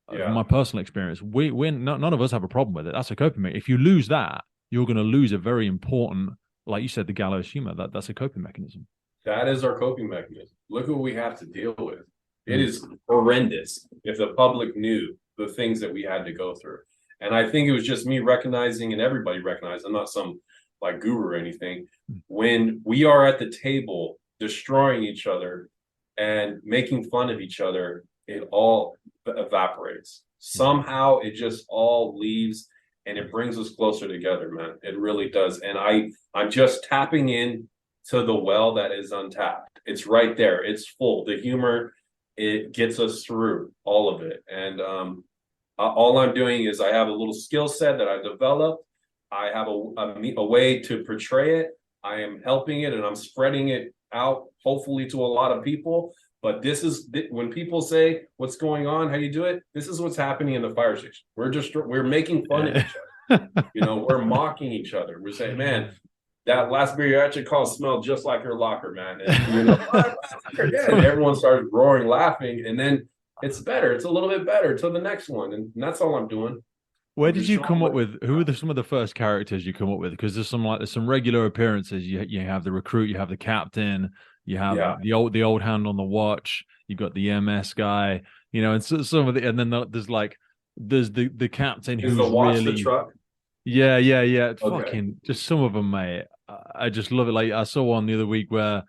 from yeah. my personal experience, none of us have a problem with it. That's a coping mechanism. If you lose that, you're going to lose a very important, like you said, the gallows humor. That's a coping mechanism. That is our coping mechanism. Look what we have to deal with. It Mm. is horrendous if the public knew the things that we had to go through. And I think it was just me recognizing and everybody recognized, I'm not some like guru or anything. When we are at the table destroying each other and making fun of each other, it all evaporates. Yeah. Somehow it just all leaves and it brings us closer together, man. It really does. And I'm just tapping in to the well that is untapped. It's right there. It's full. The humor, it gets us through all of it. And all I'm doing is I have a little skill set that I developed. I have a way to portray it. I am helping it and I'm spreading it out, hopefully to a lot of people. But this is when people say what's going on, how you do it. This is what's happening in the fire station. We're making fun of each other. We're mocking each other. We're saying, man, that last bariatric call smelled just like her locker, man. And yeah, and everyone started roaring, laughing, and then it's better. It's a little bit better to the next one, and that's all I'm doing. Where I'm did just you showing come up what. with? Who are some of the first characters you come up with? Because there's some regular appearances. You have the recruit, you have the captain, you have Yeah, the old hand on the watch. You got the MS guy, and so, some of the and then there's the captain is the who's watch the really truck? yeah. Okay, Fucking just some of them, mate. I just love it. Like I saw one the other week where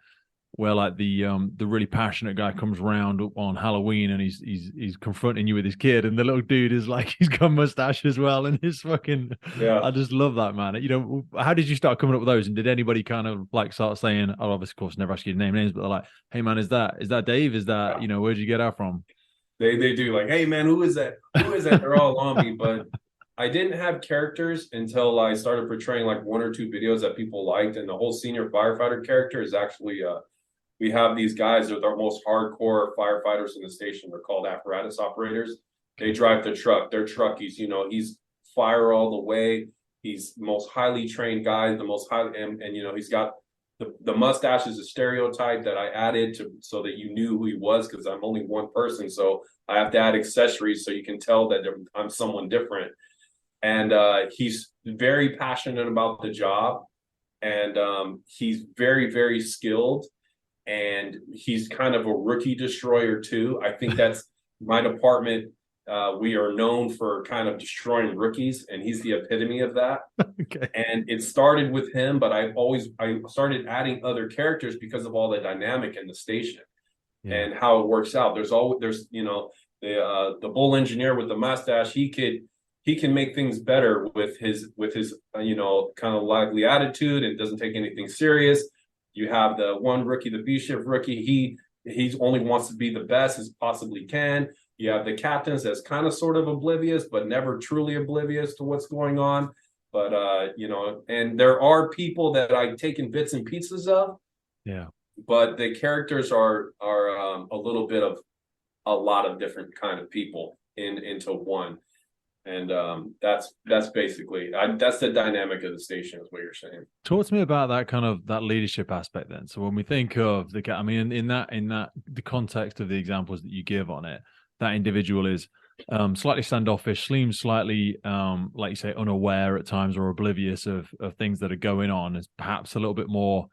like the really passionate guy comes around on Halloween and he's confronting you with his kid and the little dude is like he's got a mustache as well and his fucking yeah. I just love that, man. How did you start coming up with those, and did anybody kind of like start saying, I'll obviously of course never ask you to name names, but they're like, hey man, is that Dave, is that Yeah. where'd you get that from? They do like, hey man, who is that? Who is that? They're all on me, but I didn't have characters until I started portraying like one or two videos that people liked, and the whole senior firefighter character is actually we have these guys that are the most hardcore firefighters in the station. They're called apparatus operators. They drive the truck. They're truckies. He's fire all the way. He's the most highly trained guy, the most highly, and he's got the mustache is a stereotype that I added to so that you knew who he was because I'm only one person. So I have to add accessories so you can tell that I'm someone different. And he's very passionate about the job, and he's very, very skilled, and he's kind of a rookie destroyer too. I think that's my department. We are known for kind of destroying rookies, and he's the epitome of that. Okay. And it started with him, but I started adding other characters because of all the dynamic in the station Yeah. and how it works out. There's the bull engineer with the mustache. He can make things better with his kind of lively attitude and doesn't take anything serious. You have the one rookie, the B shift rookie. he only wants to be the best as possibly can. You have the captains that's kind of sort of oblivious, but never truly oblivious to what's going on. But and there are people that I've taken bits and pieces of. Yeah. But the characters are a little bit of a lot of different kind of people into one. And that's basically that's the dynamic of the station, is what you're saying. Talk to me about that kind of that leadership aspect then. So when we think of I mean, in that the context of the examples that you give on it, that individual is slightly standoffish, seems slightly like you say, unaware at times or oblivious of things that are going on, is perhaps a little bit more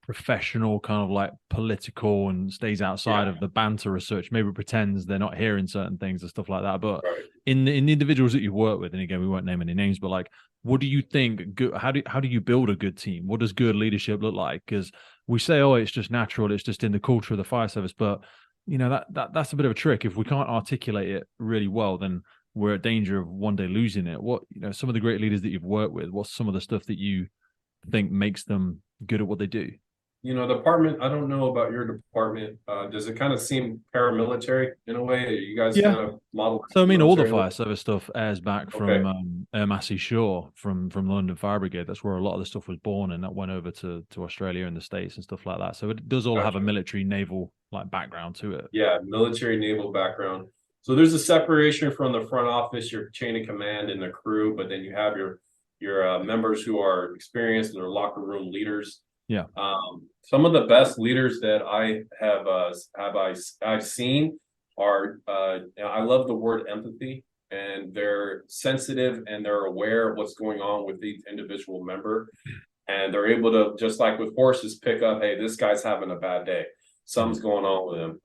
professional, kind of like political, and stays outside of the banter as such. Maybe pretends they're not hearing certain things and stuff like that. But in the individuals that you work with, and again, we won't name any names, but like, what do you think? How do you build a good team? What does good leadership look like? Because we say, oh, it's just natural, it's just in the culture of the fire service, but that's a bit of a trick. If we can't articulate it really well, then we're at danger of one day losing it. What some of the great leaders that you've worked with, what's some of the stuff that you think makes them good at what they do? The department, I don't know about your department. Does it kind of seem paramilitary in a way? You guys kind of model? So I mean, all the fire service stuff airs back from Massey Shore, from London Fire Brigade. That's where a lot of the stuff was born, and that went over to Australia and the States and stuff like that. So it does all have a military naval like background to it. Yeah, military naval background. So there's a separation from the front office, your chain of command, and the crew, but then you have your members who are experienced and they're locker room leaders. Yeah. Some of the best leaders that I I've seen are I love the word empathy, and they're sensitive and they're aware of what's going on with each individual member, and they're able to, just like with horses, pick up, hey, this guy's having a bad day, something's going on with him.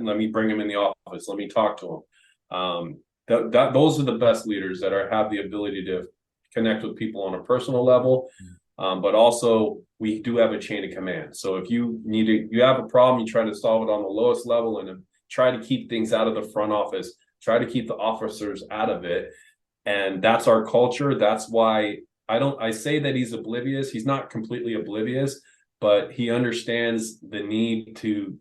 Let me bring him in the office. Let me talk to him. Those are the best leaders that have the ability to connect with people on a personal level. But also we do have a chain of command. So if you have a problem, you try to solve it on the lowest level, and try to keep things out of the front office, try to keep the officers out of it. And that's our culture. That's why I say that he's oblivious. He's not completely oblivious, but he understands the need to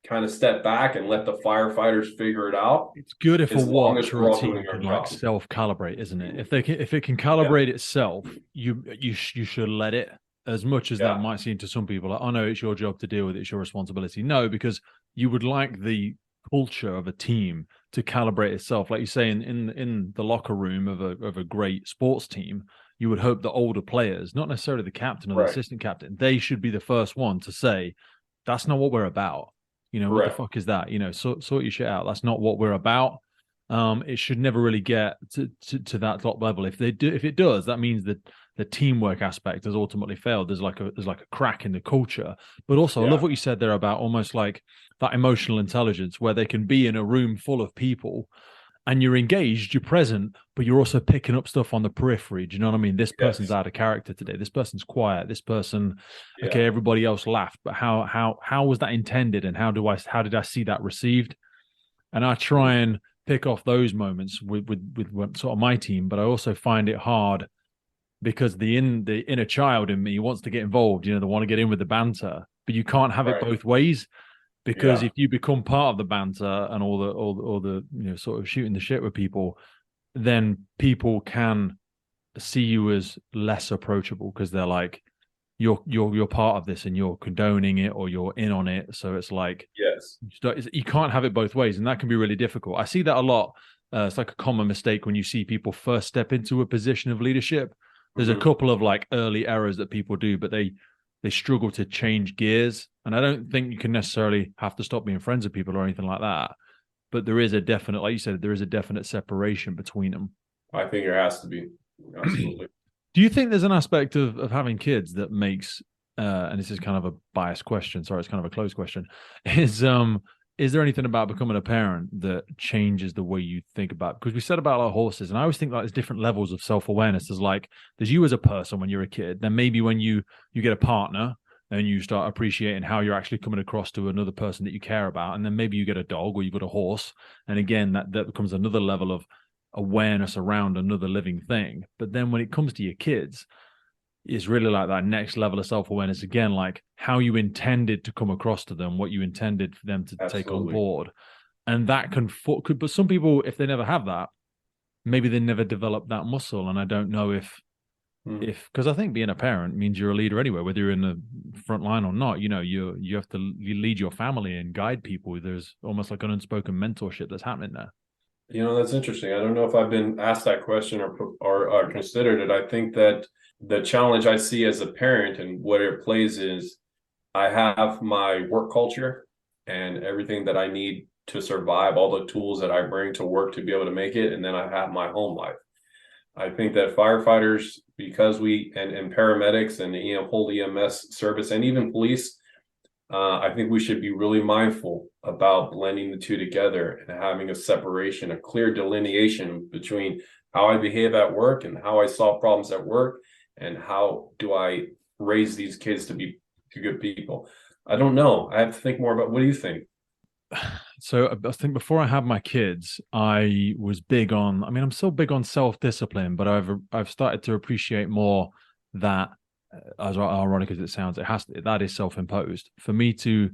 kind of step back and let the firefighters figure it out. It's good if a watch or a team can like self-calibrate, isn't it? If it can calibrate itself, you should let it, as much as that might seem to some people like, oh no, it's your job to deal with it, it's your responsibility. No, because you would like the culture of a team to calibrate itself. Like you say, in the locker room of a great sports team, you would hope the older players, not necessarily the captain or the assistant captain, they should be the first one to say, that's not what we're about. What the fuck is that? Sort your shit out. That's not what we're about. It should never really get to that top level. If it does, that means that the teamwork aspect has ultimately failed. There's like a crack in the culture. But also, I love what you said there about almost like that emotional intelligence, where they can be in a room full of people and you're engaged, you're present, but you're also picking up stuff on the periphery. Do you know what I mean? This person's out of character today. This person's quiet. This person, okay, everybody else laughed, but how was that intended, and how did I see that received? And I try and pick off those moments with sort of my team, but I also find it hard because the inner child in me wants to get involved. They want to get in with the banter, but you can't have it both ways. Because if you become part of the banter and all the sort of shooting the shit with people, then people can see you as less approachable, because they're like, you're part of this and you're condoning it or you're in on it. So it's like, you can't have it both ways, and that can be really difficult. I see that a lot. It's like a common mistake when you see people first step into a position of leadership. There's a couple of like early errors that people do, but they struggle to change gears. And I don't think you can necessarily have to stop being friends with people or anything like that. But there is a definite, like you said, there is a definite separation between them. I think there has to be. Absolutely. Do you think there's an aspect of having kids that makes, and this is kind of a biased question, sorry, it's kind of a closed question, is there anything about becoming a parent that changes the way you think about it? Because we said about our horses, and I always think like there's different levels of self-awareness. There's you as a person when you're a kid, then maybe when you get a partner and you start appreciating how you're actually coming across to another person that you care about, and then maybe you get a dog or you've got a horse, and again that becomes another level of awareness around another living thing. But then when it comes to your kids, is really like that next level of self-awareness again, like how you intended to come across to them, what you intended for them to take on Absolutely. board. And that could, but some people, if they never have that, maybe they never develop that muscle. And I don't know Mm. if because I think being a parent means you're a leader anyway, whether you're in the front line or not. You know, you have to lead your family and guide people. There's almost like an unspoken mentorship that's happening there. That's interesting. I don't know if I've been asked that question or considered it. I think that the challenge I see as a parent and what it plays is I have my work culture and everything that I need to survive, all the tools that I bring to work to be able to make it, and then I have my home life. I think that firefighters, because and paramedics and the whole EMS service and even police, I think we should be really mindful about blending the two together and having a separation, a clear delineation between how I behave at work and how I solve problems at work, and how do I raise these kids to be good people. I don't know. I have to think more about, what do you think? So I think before I had my kids, I was big on. I mean, I'm still big on self-discipline, but I've started to appreciate more that, as ironic as it sounds, that is self-imposed for me to.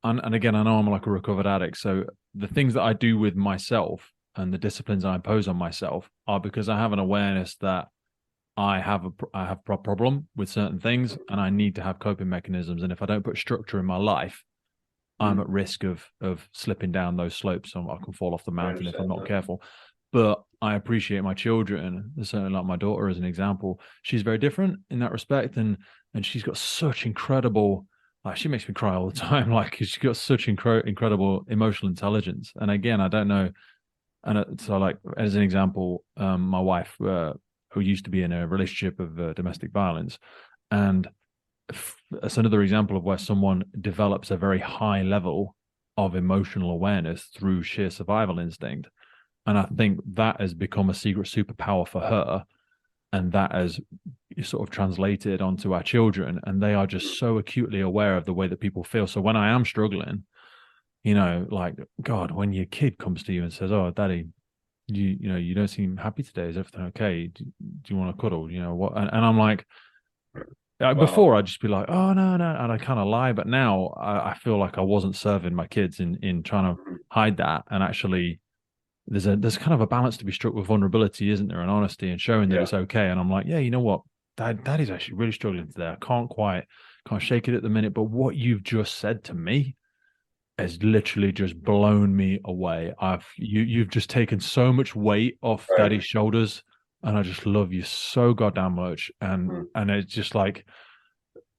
And again, I know I'm like a recovered addict, so the things that I do with myself and the disciplines I impose on myself are because I have an awareness that I have a problem with certain things, and I need to have coping mechanisms. And if I don't put structure in my life, I'm Hmm, at risk of slipping down those slopes. So I can fall off the I mountain if I'm understand not that. careful. But I appreciate my children, certainly like my daughter as an example. She's very different in that respect, and she's got such incredible. Like she makes me cry all the time. Like she's got such incredible emotional intelligence. And again, I don't know. And so, like as an example, my wife, who used to be in a relationship of domestic violence, and it's another example of where someone develops a very high level of emotional awareness through sheer survival instinct. And I think that has become a secret superpower for her. And that has sort of translated onto our children. And they are just so acutely aware of the way that people feel. So when I am struggling, like, God, when your kid comes to you and says, "Oh, daddy, you don't seem happy today. Is everything okay? Do you want to cuddle? You know what?" And I'm like, before Wow. I'd just be like, "Oh no, no," and I kind of lie. But now I feel like I wasn't serving my kids in trying to hide that. And actually, there's kind of a balance to be struck with vulnerability, isn't there, and honesty, and showing that Yeah. it's okay. And I'm like, yeah, you know what, Daddy's actually really struggling today. I can't shake it at the minute. But what you've just said to me has literally just blown me away. You've just taken so much weight off Right. Daddy's shoulders, and I just love you so goddamn much. And Mhm. and it's just like,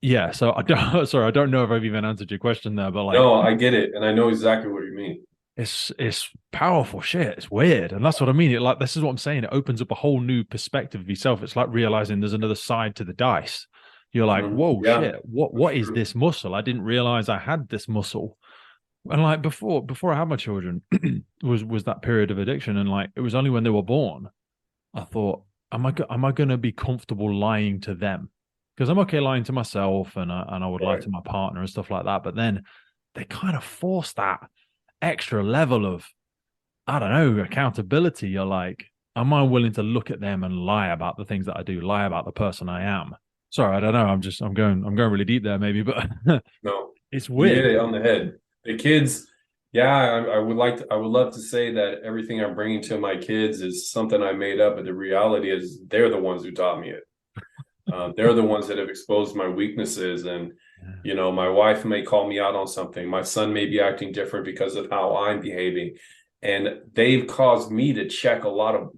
yeah. So I don't sorry, I don't know if I've even answered your question there, but like No, I get it, and I know exactly what you mean. it's powerful shit. It's weird, and that's what I mean. It like this is what I'm saying. It opens up a whole new perspective of yourself. It's like realizing there's another side to the dice. You're like, Mhm. whoa, Yeah, shit. that's What is true. this muscle? I didn't realize I had this muscle. And like before I had my children, was that period of addiction, and like it was only when they were born I thought, am I going to be comfortable lying to them? Because I'm okay lying to myself, and I would lie Right. to my partner and stuff like that. But then they kind of force that extra level of, I don't know, accountability. You're like, am I willing to look at them and lie about the things that I do, lie about the person I am? Sorry, I don't know. I'm going really deep there, maybe, but No, it's you hit weird. it on the head. The kids, yeah, I would love to say that everything I'm bringing to my kids is something I made up, but the reality is they're the ones who taught me it. They're the ones that have exposed my weaknesses. And, my wife may call me out on something. My son may be acting different because of how I'm behaving. And they've caused me to check a lot of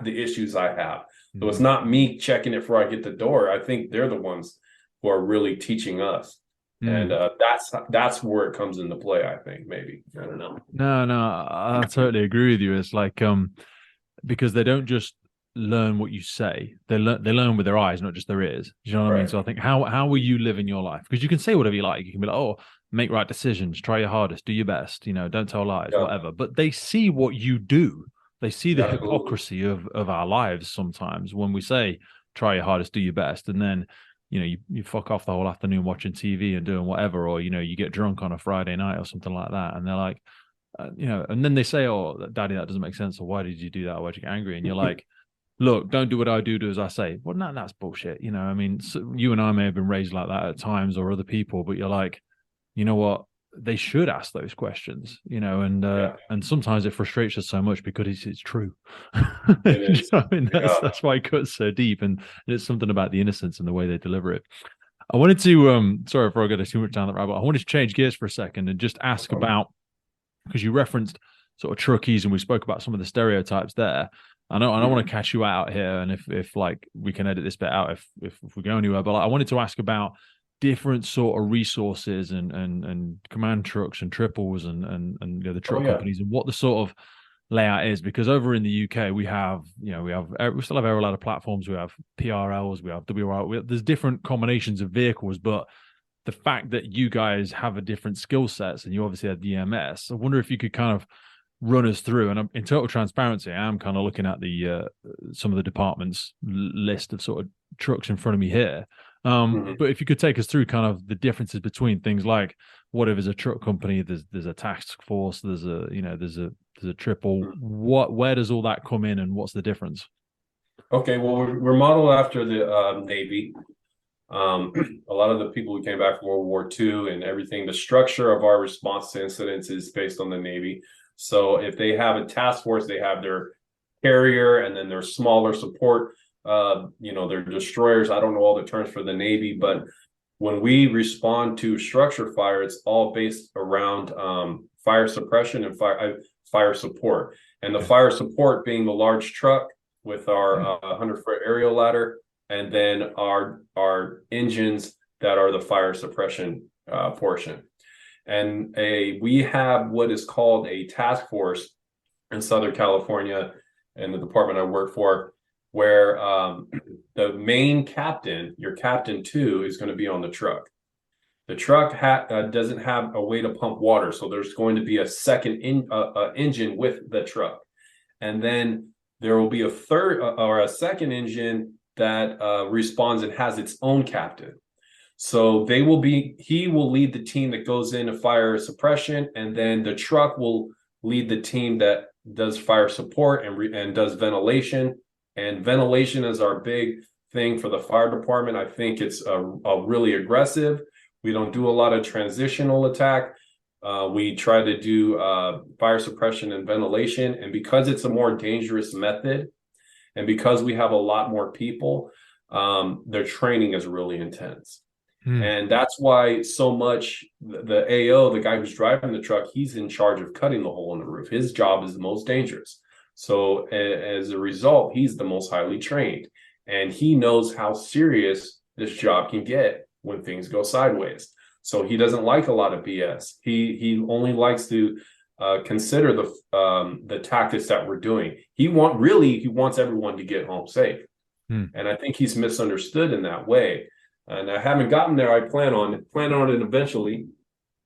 the issues I have. So it's Mm. not me checking it before I get the door. I think they're the ones who are really teaching us. And Mm. that's where it comes into play, I think, maybe. I don't know. No, no, I totally agree with you. It's like because they don't just learn what you say. They learn with their eyes, not just their ears. Do you know what I mean? Right. So I think how will you live in your life? Because you can say whatever you like. You can be like, oh, make right decisions, try your hardest, do your best, don't tell lies, Yeah. whatever. But they see what you do. They see the Absolutely. hypocrisy of our lives sometimes when we say try your hardest, do your best, and then you fuck off the whole afternoon watching TV and doing whatever, or you get drunk on a Friday night or something like that, and they're like, and then they say, "Oh, Daddy, that doesn't make sense," or "Why did you do that? Or why'd you get angry?" And you're like, look, don't do what I do as I say. Well, no, that's bullshit. I mean, so you and I may have been raised like that at times, or other people, but you're like, you know what? They should ask those questions, Yeah, and sometimes it frustrates us so much because it's true. it You is. know what I mean, that's Yeah. that's why it cuts so deep, and it's something about the innocence and the way they deliver it. I wanted to, sorry if I got too much down that rabbit. I wanted to change gears for a second and just ask about, because you referenced sort of truckies and we spoke about some of the stereotypes there. I don't want to catch you out here, and if like we can edit this bit out if we go anywhere. But like, I wanted to ask about different sort of resources and command trucks and triples and the Oh truck yeah. companies and what the sort of layout is, because over in the UK we still have aero platforms, we have PRLs, we have WR, there's different combinations of vehicles, but the fact that you guys have a different skill sets and you obviously have the EMS, I wonder if you could kind of run us through. And in total transparency, I am kind of looking at the some of the departments list of sort of trucks in front of me here. Mhm. But if you could take us through kind of the differences between things like what if it's a truck company, there's a task force, there's a triple. Where does all that come in, and what's the difference? Okay, well, we're modeled after the Navy. A lot of the people who came back from World War II and everything, the structure of our response to incidents is based on the Navy. So if they have a task force, they have their carrier and then their smaller support, their destroyers. I don't know all the terms for the Navy, but when we respond to structure fire, it's all based around fire suppression and fire support. And the Okay. fire support being the large truck with our 100-foot aerial ladder, and then our engines that are the fire suppression portion. And we have what is called a task force in Southern California, in the department I work for, where the main captain, your captain two, is going to be on the truck. The truck doesn't have a way to pump water, so there's going to be a second engine with the truck, and then there will be a third or a second engine that responds and has its own captain. So he will lead the team that goes into fire suppression, and then the truck will lead the team that does fire support and does ventilation. And ventilation is our big thing for the fire department. I think it's a really aggressive. We don't do a lot of transitional attack. We try to do fire suppression and ventilation. And because it's a more dangerous method, and because we have a lot more people, their training is really intense. Hmm. And that's why so much the AO, the guy who's driving the truck, he's in charge of cutting the hole in the roof. His job is the most dangerous. So as a result, he's the most highly trained. And he knows how serious this job can get when things go sideways. So he doesn't like a lot of BS. He only likes to consider the tactics that we're doing. He wants everyone to get home safe. Hmm. And I think he's misunderstood in that way. And I haven't gotten there. I plan on it eventually.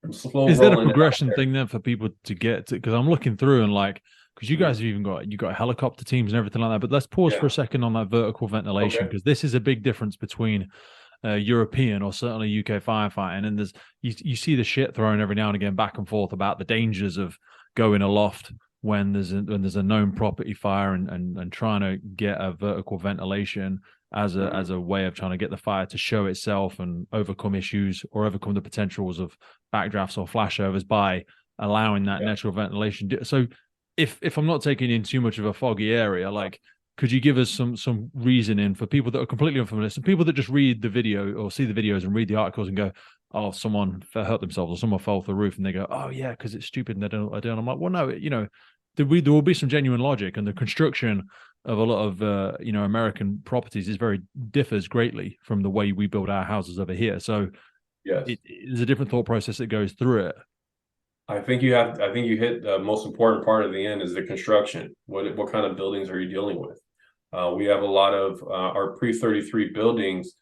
I'm slow Is that a rolling it out progression there. thing then for people to get to? Because I'm looking through and like, because you guys have even got helicopter teams and everything like that. But let's pause for Yeah. a second on that vertical ventilation, Okay. because this is a big difference between European or certainly UK firefighting. And you see the shit thrown every now and again back and forth about the dangers of going aloft when there's a known property fire and trying to get a vertical ventilation as a way of trying to get the fire to show itself and overcome issues or overcome the potentials of backdrafts or flashovers by allowing that Yeah. natural ventilation. So if I'm not taking in too much of a foggy area, like could you give us some reasoning for people that are completely unfamiliar, some people that just read the video or see the videos and read the articles and go, oh, someone hurt themselves or someone fell off the roof, and they go, oh yeah, because it's stupid and they don't. I'm like, well, no, there will be some genuine logic, and the construction of a lot of American properties differs greatly from the way we build our houses over here. So Yes. there's a different thought process that goes through it. I think you hit the most important part of the end is the construction. What kind of buildings are you dealing with? We have a lot of our pre-33 buildings,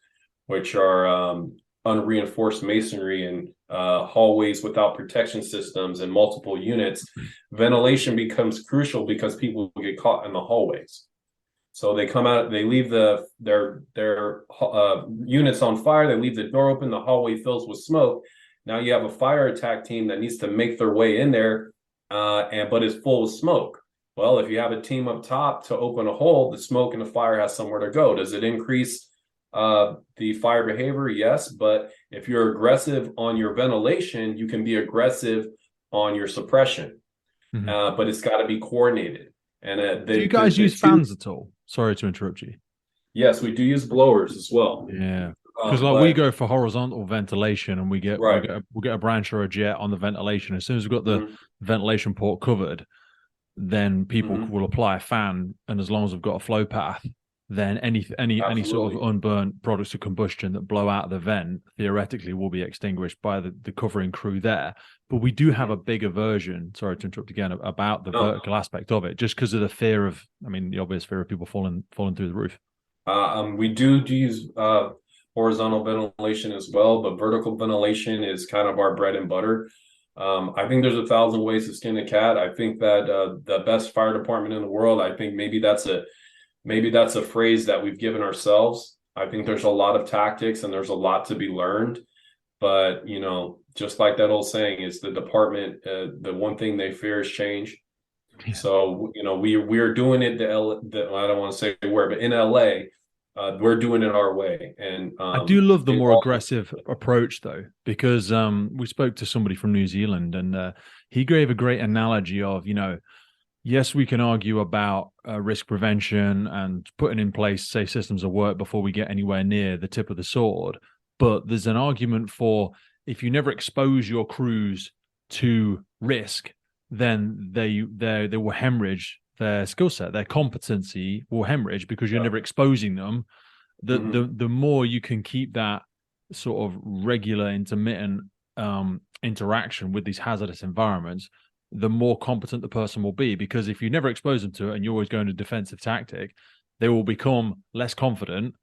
which are unreinforced masonry and hallways without protection systems and multiple units. Ventilation becomes crucial because people get caught in the hallways. So they come out, they leave their units on fire. They leave the door open. The hallway fills with smoke. Now you have a fire attack team that needs to make their way in there, but is full of smoke. Well, if you have a team up top to open a hole, the smoke and the fire has somewhere to go. Does it increase the fire behavior? Yes, but if you're aggressive on your ventilation, you can be aggressive on your suppression. Mhm. But it's got to be coordinated. And Do you guys the use two, fans at all? Sorry to interrupt you. yes, we do use blowers as well. Yeah, because like we But go for horizontal ventilation, and right. we'll get a branch or a jet on the ventilation. As soon as we've got the Mm-hmm. ventilation port covered, then people Mm-hmm. will apply a fan, and as long as we've got a flow path, then any sort of Absolutely. unburnt products of combustion that blow out of the vent theoretically will be extinguished by the covering crew there. But we do have Mm-hmm. a big aversion, sorry to interrupt again, about the No. vertical aspect of it, just because of the fear of, I mean, the obvious fear of people falling through the roof. We do use horizontal ventilation as well, but vertical ventilation is kind of our bread and butter. I think there's 1,000 ways to skin a cat. I think that the best fire department in the world, I think maybe that's a phrase that we've given ourselves. I think there's a lot of tactics and there's a lot to be learned. But just like that old saying, is the department the one thing they fear is change. Yeah. So we're doing it I don't want to say where, but in LA, we're doing it our way, and I do love the it more all. aggressive approach, though, because we spoke to somebody from New Zealand, and he gave a great analogy of, yes, we can argue about risk prevention and putting in place safe systems of work before we get anywhere near the tip of the sword. But there's an argument for, if you never expose your crews to risk, then they will hemorrhage their skill set, their competency will hemorrhage because you're Yeah. never exposing them. Mm-hmm. The more you can keep that sort of regular intermittent interaction with these hazardous environments, the more competent the person will be. Because if you never expose them to it and you're always going to defensive tactic, they will become less confident,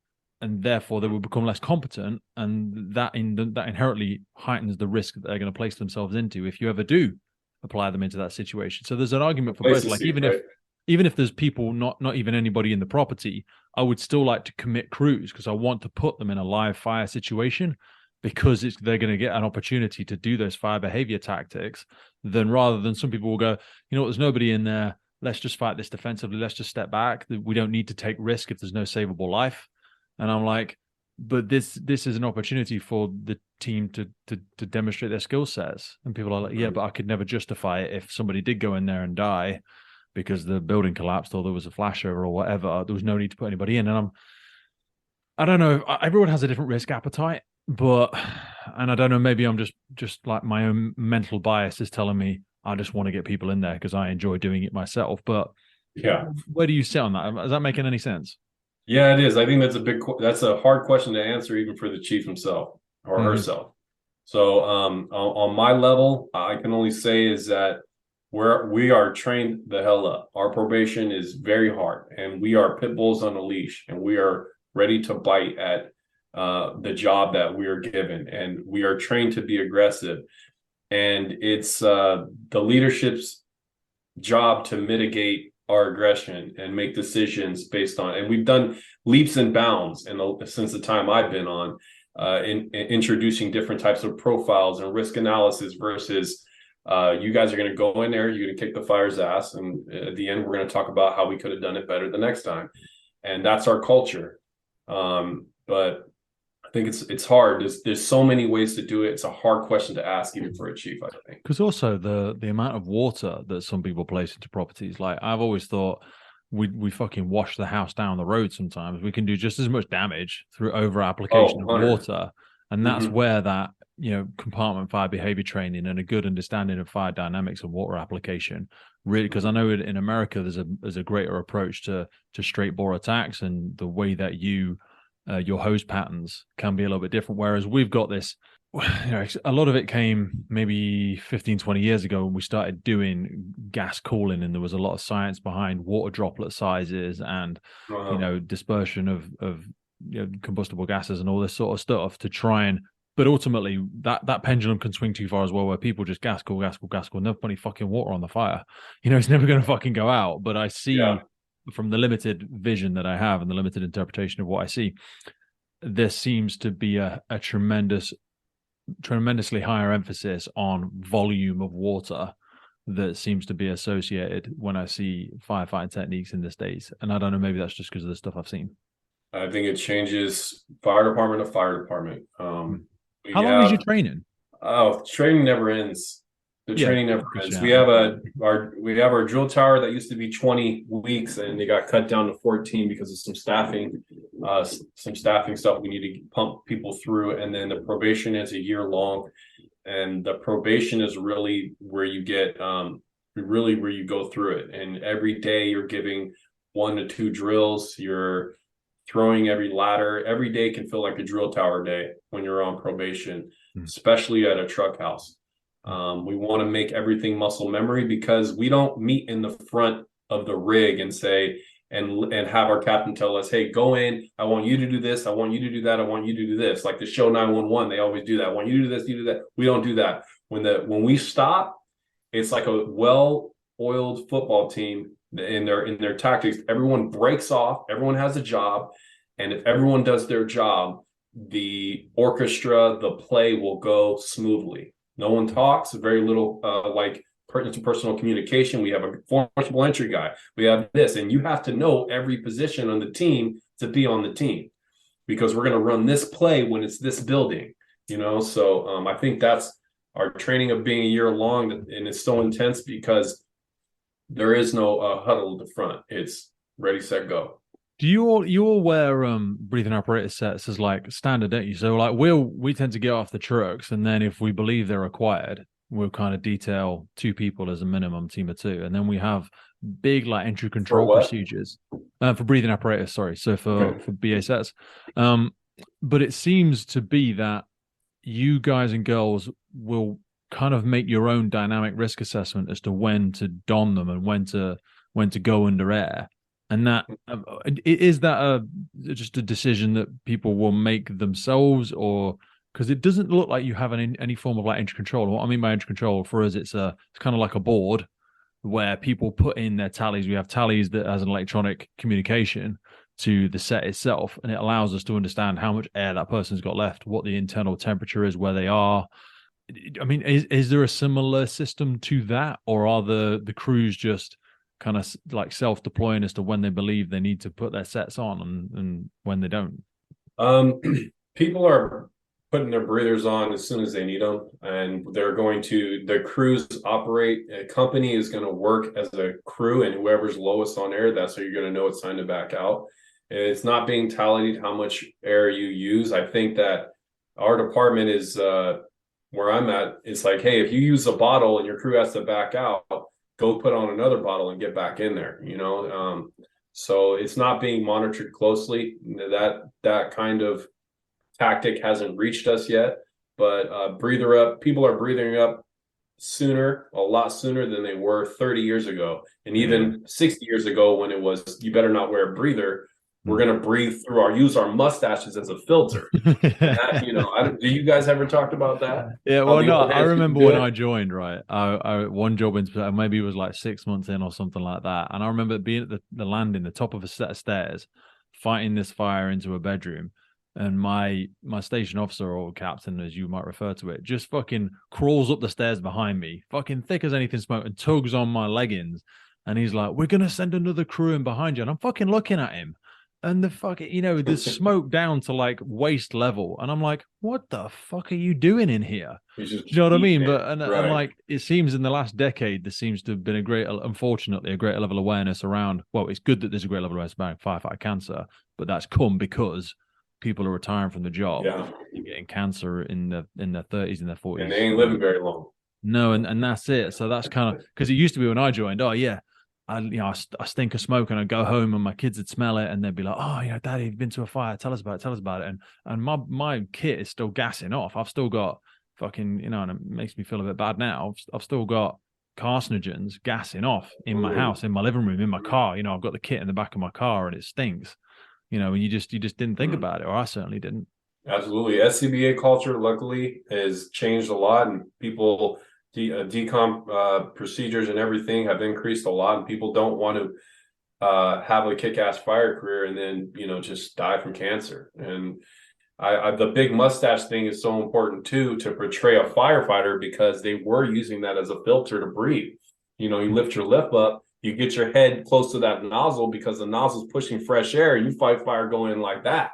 and therefore they will become less competent, and that inherently heightens the risk that they're going to place themselves into if you ever do apply them into that situation. So there's an argument for both. Like, Complacency, right? even if there's people, not even anybody in the property, I would still like to commit crews because I want to put them in a live fire situation, because they're going to get an opportunity to do those fire behavior tactics. Then rather than, some people will go, there's nobody in there, let's just fight this defensively, let's just step back, we don't need to take risk if there's no savable life. And I'm like, but this is an opportunity for the team to demonstrate their skill sets. And people are like, yeah, but I could never justify it if somebody did go in there and die because the building collapsed or there was a flashover or whatever. There was no need to put anybody in. And I don't know, everyone has a different risk appetite, but, and I don't know, maybe I'm just like, my own mental bias is telling me I just want to get people in there because I enjoy doing it myself. But Yeah. where do you sit on that? Is that making any sense? Yeah, it is. I think that's a hard question to answer, even for the chief himself or Mm-hmm. herself. So, on my level, I can only say is that we are trained the hell up. Our probation is very hard, and we are pit bulls on a leash, and we are ready to bite at the job that we are given, and we are trained to be aggressive. And it's the leadership's job to mitigate our aggression and make decisions based on. And we've done leaps and bounds since the time I've been on, in introducing different types of profiles and risk analysis versus. You guys are going to go in there, you're going to kick the fire's ass, and at the end, we're going to talk about how we could have done it better the next time, and that's our culture. But I think it's hard. There's so many ways to do it. It's a hard question to ask, even for a chief, I think. Because also the amount of water that some people place into properties, like, I've always thought we fucking wash the house down the road. Sometimes we can do just as much damage through over application Oh, of 100. water, and that's Mm-hmm. where that, compartment fire behavior training and a good understanding of fire dynamics and water application really, because I know in America there's a greater approach to straight bore attacks, and the way that your hose patterns can be a little bit different, whereas we've got this. A lot of it came maybe 15, 20 years ago when we started doing gas cooling, and there was a lot of science behind water droplet sizes and, Uh-huh. dispersion of combustible gases and all this sort of stuff to try and, but ultimately that pendulum can swing too far as well, where people just gas cool, never put any fucking water on the fire. It's never going to fucking go out. But I see, Yeah. from the limited vision that I have and the limited interpretation of what I see, there seems to be a tremendously higher emphasis on volume of water that seems to be associated when I see firefighting techniques in the States. And I don't know, maybe that's just because of the stuff I've seen. I think it changes fire department to fire department. Hmm. We How long is your have training? Oh, training never ends. The Yeah, training never good ends. shout. We have our drill tower that used to be 20 weeks and they got cut down to 14 because of some staffing stuff we need to pump people through. And then the probation is a year long. And the probation is really where you get really where you go through it. And every day you're giving 1 to 2 drills. You're throwing every ladder. Every day can feel like a drill tower day when you're on probation, Mm. especially at a truck house. We want to make everything muscle memory because we don't meet in the front of the rig and say and have our captain tell us, "Hey, go in. I want you to do this. I want you to do that. I want you to do this." Like the show 911, they always do that. I want you to do this, you do that. We don't do that. When we stop, it's like a well-oiled football team in their tactics. Everyone breaks off. Everyone has a job, and if everyone does their job, the orchestra, the play will go smoothly. No one talks. Very little like personal communication. We have a forcible entry guy. We have this, and you have to know every position on the team to be on the team because we're going to run this play when it's this building. So I think that's our training of being a year long, and it's so intense because there is no huddle at the front. It's ready, set, go. Do you all wear breathing apparatus sets as like standard, don't you? So like we tend to get off the trucks, and then if we believe they're required, we'll kind of detail 2 people as a minimum, team of 2, and then we have big like entry For control what? procedures for breathing apparatus. Sorry, so Okay. for BA sets, but it seems to be that you guys and girls will kind of make your own dynamic risk assessment as to when to don them and when to go under air. And that is that just a decision that people will make themselves, or because it doesn't look like you have any form of like entry control. What I mean by entry control for us, it's kind of like a board where people put in their tallies. We have tallies that has an electronic communication to the set itself, and it allows us to understand how much air that person's got left, what the internal temperature is, where they are. I mean, is there a similar system to that, or are the crews just kind of like self-deploying as to when they believe they need to put their sets on and when they don't? Um, People are putting their breathers on as soon as they need them, and the crews operate. A company is going to work as a crew, and whoever's lowest on air, that's how you're going to know it's time to back out. It's not being tallied how much air you use. I think that our department is where I'm at. It's like, hey, if you use a bottle and your crew has to back out, go put on another bottle and get back in there. So it's not being monitored closely. That kind of tactic hasn't reached us yet. But breather up, people are breathing up sooner, a lot sooner than they were 30 years ago, and even 60 years ago when it was you better not wear a breather. We're gonna breathe through use our mustaches as a filter. And that, do you guys ever talked about that? Yeah, How well, the no, old I heads used to remember do when it? I joined, right? I one job in maybe it was like 6 months in or something like that, and I remember being at the landing, the top of a set of stairs, fighting this fire into a bedroom, and my station officer or captain, as you might refer to it, just fucking crawls up the stairs behind me, fucking thick as anything smoke, and tugs on my leggings, and he's like, "We're gonna send another crew in behind you," and I'm fucking looking at him. And the fuck, there's smoke down to like waist level, and I'm like, "What the fuck are you doing in here?" He's just Do you know what I eating mean? it. But and Right. like it seems in the last decade there seems to have been unfortunately, a great level of awareness around. Well, it's good that there's a great level of awareness about firefighter cancer, but that's come because people are retiring from the job Yeah. and getting cancer in their 30s and their And they 40s. ain't living very long. No, and that's it. So that's kind of because it used to be when I joined. Oh yeah, I stink of smoke, and I'd go home and my kids would smell it, and they'd be like, "Oh, Daddy, you've been to a fire. Tell us about it. Tell us about it." And my kit is still gassing off. I've still got fucking and it makes me feel a bit bad now. I've still got carcinogens gassing off in my Mm. house, in my living room, in my car. I've got the kit in the back of my car, and it stinks. And you just didn't think Mm. about it, or I certainly didn't. Absolutely. SCBA culture, luckily, has changed a lot, and people, decomp procedures and everything have increased a lot, and people don't want to have a kick-ass fire career and then, just die from cancer. And the big mustache thing is so important too to portray a firefighter because they were using that as a filter to breathe. You lift your lip up, you get your head close to that nozzle because the nozzle's pushing fresh air. You fight fire going like that.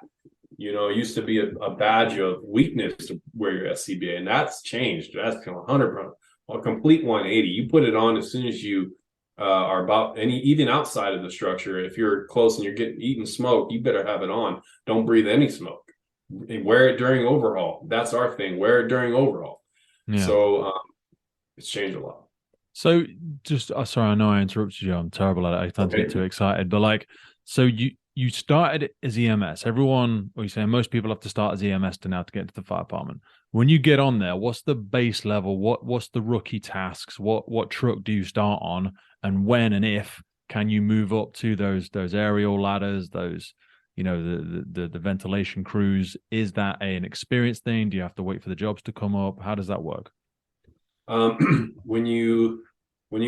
It used to be a badge of weakness to wear your SCBA, and that's changed. That's 100, a complete 180. You put it on as soon as you are about even outside of the structure. If you're close and you're getting eating smoke, you better have it on. Don't breathe any smoke. Wear it during overhaul. That's our thing. Wear it during overhaul. Yeah. So it's changed a lot. So just sorry, I know I interrupted you. I'm terrible at it. I tend to get too excited. But like, so you started as EMS. Everyone, or you saying most people have to start as EMS to now to get into the fire department. When you get on there, what's the base level? What's the rookie tasks? What truck do you start on? And when and if can you move up to those aerial ladders, those the ventilation crews? Is that an experience thing? Do you have to wait for the jobs to come up? How does that work? When you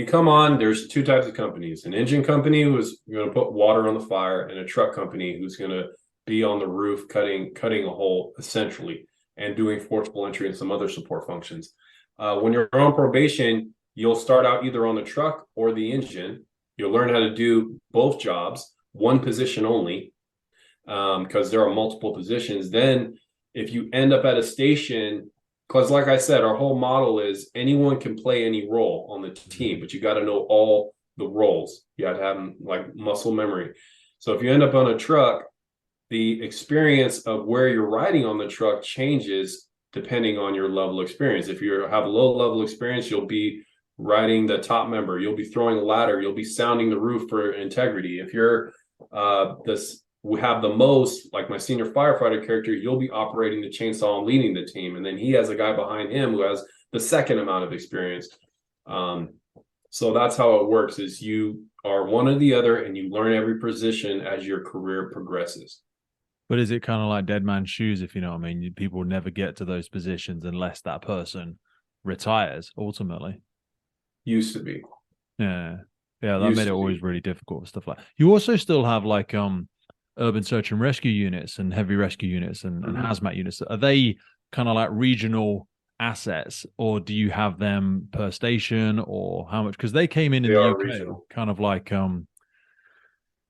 come on, there's two types of companies: an engine company who's going to put water on the fire, and a truck company who's going to be on the roof cutting a hole essentially and doing forcible entry and some other support functions. When you're on probation, you'll start out either on the truck or the engine. You'll learn how to do both jobs, one position only, because there are multiple positions. Then if you end up at a station, because like I said, our whole model is anyone can play any role on the team, but you got to know all the roles. You got to have like muscle memory. So if you end up on a truck, the experience of where you're riding on the truck changes depending on your level of experience. If you have a low level experience, you'll be riding the top member, you'll be throwing a ladder, you'll be sounding the roof for integrity. If you're we have the most, like my senior firefighter character, you'll be operating the chainsaw and leading the team. And then he has a guy behind him who has the second amount of experience. So that's how it works, is you are one or the other and you learn every position as your career progresses. But is it kind of like dead man's shoes, if you know what I mean? People never get to those positions unless that person retires, ultimately. Used to be. Yeah. Yeah, that made it always really difficult with stuff like that. You also still have like urban search and rescue units and heavy rescue units and hazmat units. Are they kind of like regional assets, or do you have them per station, or how much? Because they came in the UK regional. Kind of like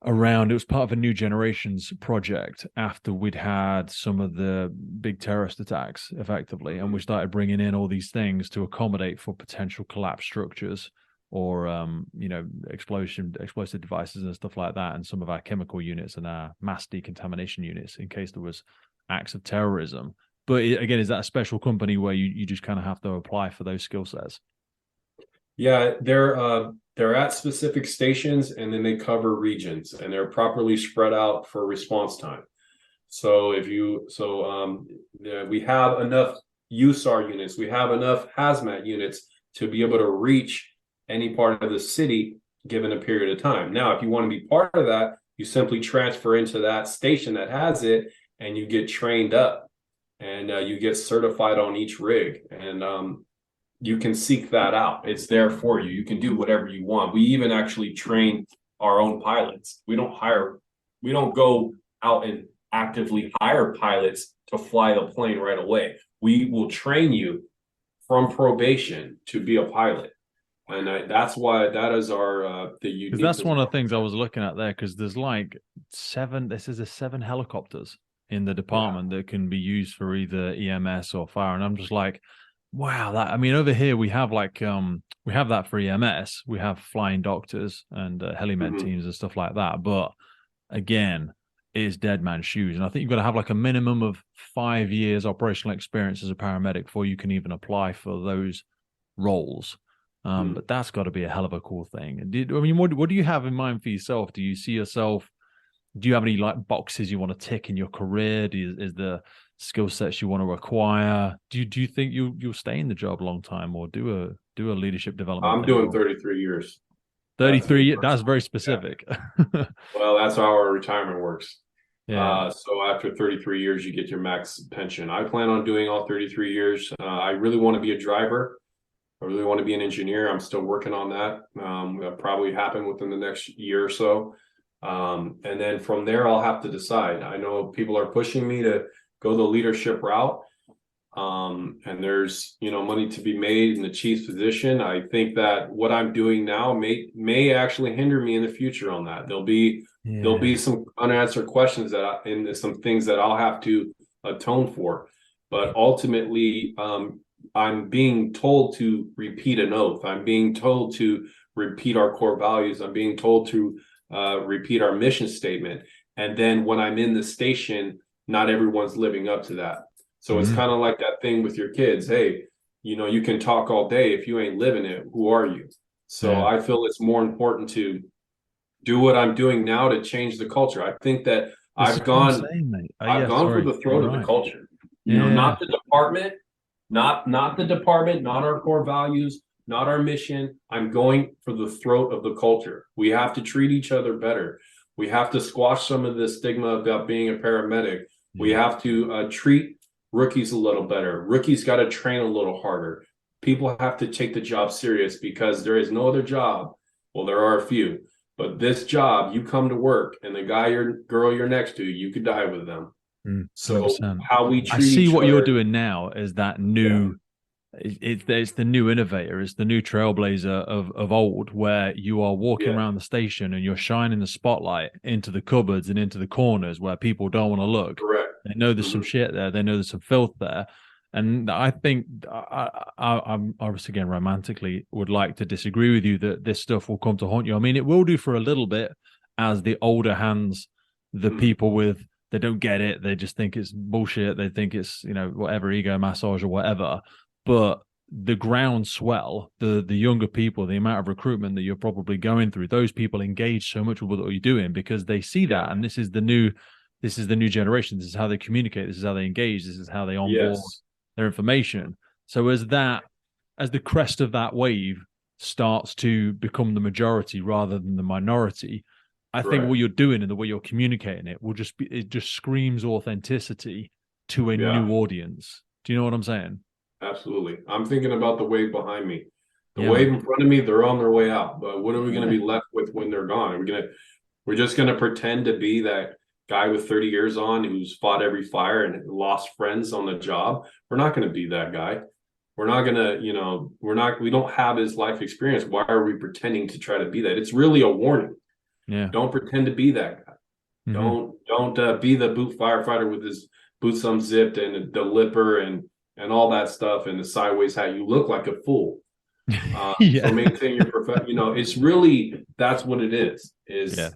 around, it was part of a New Generations project after we'd had some of the big terrorist attacks effectively, and we started bringing in all these things to accommodate for potential collapse structures or explosive devices and stuff like that, and some of our chemical units and our mass decontamination units in case there was acts of terrorism. But again, is that a special company where you just kind of have to apply for those skill sets? Yeah, they're at specific stations, and then they cover regions, and they're properly spread out for response time. So we have enough USAR units, we have enough hazmat units to be able to reach any part of the city given a period of time. Now, if you want to be part of that, you simply transfer into that station that has it, and you get trained up, and you get certified on each rig, and you can seek that out. It's there for you. You can do whatever you want. We even actually train our own pilots. We don't go out and actively hire pilots to fly the plane right away. We will train you from probation to be a pilot. And that's why that is our the unique. Because that's one of the things I was looking at there. Because there's like seven helicopters in the department that can be used for either EMS or fire, and I'm just like, wow. That, I mean, over here we have like we have that for EMS. We have flying doctors and helimed teams and stuff like that. But again, it is dead man's shoes, and I think you've got to have like a minimum of 5 years operational experience as a paramedic before you can even apply for those roles. But that's got to be a hell of a cool thing. What do you have in mind for yourself? Do you see yourself? Do you have any like boxes you want to tick in your career? Is the skill sets you want to acquire? Do you think you'll stay in the job a long time, or do a leadership development? I'm doing 33 years. 33. That's very specific. Yeah. Well, that's how our retirement works. Yeah. So after 33 years, you get your max pension. I plan on doing all 33 years. I really want to be a driver. I really want to be an engineer. I'm still working on that. That'll probably happen within the next year or so. And then from there, I'll have to decide. I know people are pushing me to go the leadership route. And there's, money to be made in the chief's position. I think that what I'm doing now may actually hinder me in the future on that. There'll be some unanswered questions and some things that I'll have to atone for. But ultimately, I'm being told to repeat an oath. I'm being told to repeat our core values. I'm being told to repeat our mission statement. And then when I'm in the station, not everyone's living up to that. So it's kind of like that thing with your kids. Hey, you can talk all day. If you ain't living it, who are you? So I feel it's more important to do what I'm doing now to change the culture. I think that That's I've what I'm gone saying, mate. I've gone for Sorry, the you're throat of the right. culture. Yeah. Not the department, not the department, not our core values, not our mission. I'm going for the throat of the culture. We have to treat each other better. We have to squash some of the stigma about being a paramedic. We have to treat rookies a little better. Rookies got to train a little harder. People have to take the job serious because there is no other job. Well, there are a few, but this job, you come to work and the guy or girl you're next to, you could die with them. So 100%. how we I treat see each what you're other, doing now is that yeah, new. It's the new innovator. It's the new trailblazer of old, where you are walking yeah, around the station and you're shining the spotlight into the cupboards and into the corners where people don't want to look. correct. They know there's some Hmm. shit there. They know there's some filth there. And I think I'm obviously, again, romantically would like to disagree with you that this stuff will come to haunt you. I mean, it will do for a little bit as the older hands, the Hmm. people with, they don't get it. They just think it's bullshit. They think it's, whatever, ego massage or whatever. But the groundswell, the younger people, the amount of recruitment that you're probably going through, those people engage so much with what you're doing because they see Yeah. that, and this is the new generation. This is how they communicate. This is how they engage. This is how they onboard Yes. their information. So as the crest of that wave starts to become the majority rather than the minority, I think Right. what you're doing and the way you're communicating it just screams authenticity to a Yeah. new audience. Do you know what I'm saying? Absolutely. I'm thinking about the wave behind me. The Yeah, wave man. in front of me, they're on their way out. But what are we going to Yeah. be left with when they're gone? We're just gonna pretend to be that guy with 30 years on who's fought every fire and lost friends on the job. We're not gonna be that guy. We're not gonna, we don't have his life experience. Why are we pretending to try to be that? It's really a warning. Yeah. Don't pretend to be that guy. Hmm. Don't be the boot firefighter with his boots unzipped and the lipper and all that stuff and the sideways hat. You look like a fool. So Yeah. maintain your profession. It's really that's what it Yeah. is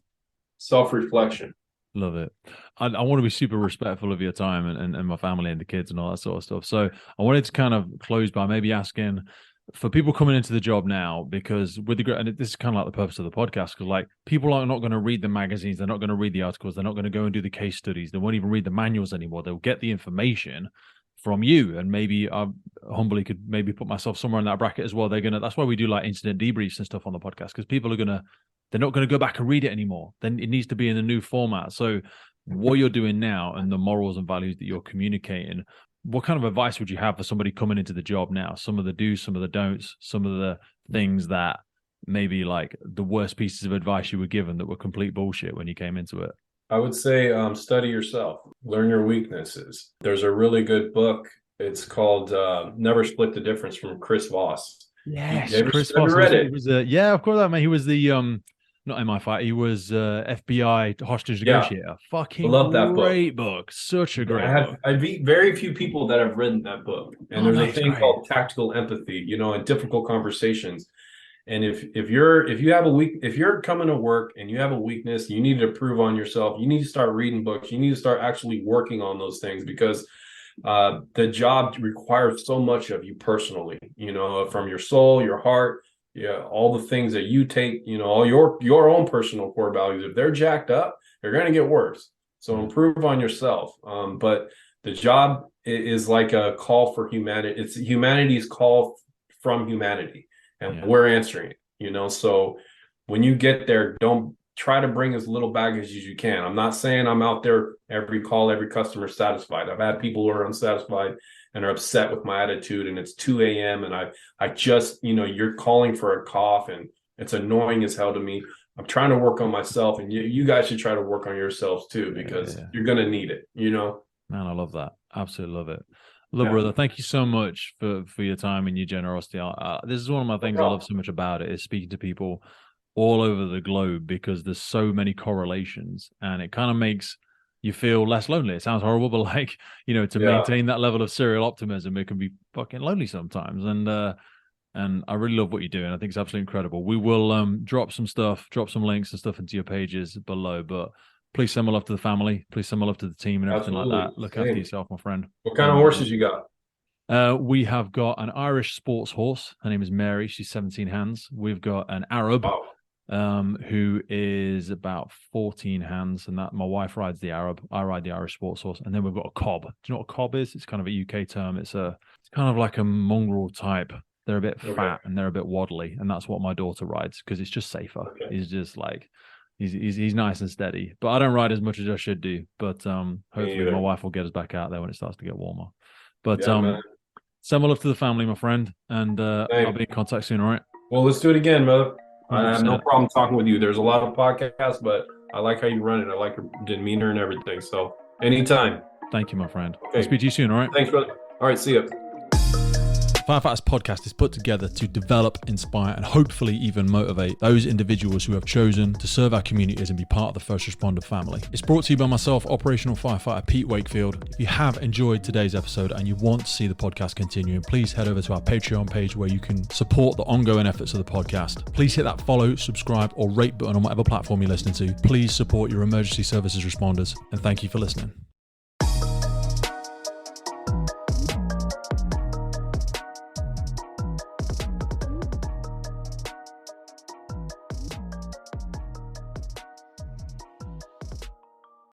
self-reflection. Love it. I want to be super respectful of your time and my family and the kids and all that sort of stuff. So I wanted to kind of close by maybe asking for people coming into the job now, because with the, and this is kind of like the purpose of the podcast, because like people are not going to read the magazines, they're not going to read the articles, they're not going to go and do the case studies, they won't even read the manuals anymore. They'll get the information from you, and maybe I humbly could maybe put myself somewhere in that bracket as well. That's why we do like incident debriefs and stuff on the podcast, because people are gonna, they're not going to go back and read it anymore. Then it needs to be in a new format. So what you're doing now and the morals and values that you're communicating, what kind of advice would you have for somebody coming into the job now? Some of the do's, some of the don'ts, some of the things that maybe like the worst pieces of advice you were given that were complete bullshit when you came into it. I would say study yourself, learn your weaknesses. There's a really good book. It's called Never Split the Difference from Chris Voss. Yes, Have Chris you Voss. read He it? was yeah, of course, I mean, he was the not MI5. He was FBI hostage Yeah, negotiator. I Fucking love that book. great book. Such a I great have book. I've very few people that have written that book. And Oh, there's a mate, it's thing great. called tactical empathy, in difficult conversations. And if you're coming to work and you have a weakness, you need to prove on yourself. You need to start reading books. You need to start actually working on those things because the job requires so much of you personally, from your soul, your heart, yeah, all the things that you take, all your own personal core values. If they're jacked up, they're going to get worse. So Mm, improve on yourself. But the job is like a call for humanity. It's humanity's call from humanity, and yeah. we're answering it. So when you get there, don't try to bring as little baggage as you can. I'm not saying I'm out there every call, every customer satisfied. I've had people who are unsatisfied and are upset with my attitude, and it's 2 a.m. and I just, you're calling for a cough and it's annoying as hell to me. I'm trying to work on myself, and you guys should try to work on yourselves too, Yeah, because yeah. you're gonna need it. Man, I love that. Absolutely love it. Look, Yeah, brother, thank you so much for your time and your generosity. This is one of my no things I love problem. so much about it is speaking to people all over the globe because there's so many correlations and it kind of makes you feel less lonely. It sounds horrible, but like, to Yeah, maintain that level of serial optimism, it can be fucking lonely sometimes. And I really love what you do, and I think it's absolutely incredible. We will drop some links and stuff into your pages below, but please send my love to the family. Please send my love to the team and everything like absolutely. that. Look after Same. yourself, my friend. What kind of And horses you got? we have got an Irish sports horse. Her name is Mary. She's 17 hands. We've got an Arab Wow. who is about 14 hands, and that my wife rides the Arab. I ride the Irish sports horse, and then we've got a cob. Do you know what a cob is? It's kind of a UK term. It's kind of like a mongrel type. They're a bit Okay. fat and they're a bit waddly, and that's what my daughter rides because it's just safer. Okay. He's just like he's nice and steady. But I don't ride as much as I should do. But hopefully my wife will get us back out there when it starts to get warmer. But Yeah, man. send my love to the family, my friend, and I'll Same. be in contact soon. All right. Well, let's do it again, brother. I have no 100%. problem talking with you. There's a lot of podcasts, but I like how you run it. I like your demeanor and everything. So anytime. Thank you, my friend. Okay. I'll speak to you soon. All right. Thanks, brother. All right, see ya. Firefighters podcast is put together to develop, inspire, and hopefully even motivate those individuals who have chosen to serve our communities and be part of the first responder family. It's brought to you by myself, operational firefighter Pete Wakefield. If you have enjoyed today's episode and you want to see the podcast continuing, please head over to our Patreon page where you can support the ongoing efforts of the podcast. Please hit that follow, subscribe, or rate button on whatever platform you're listening to. Please support your emergency services responders, and thank you for listening.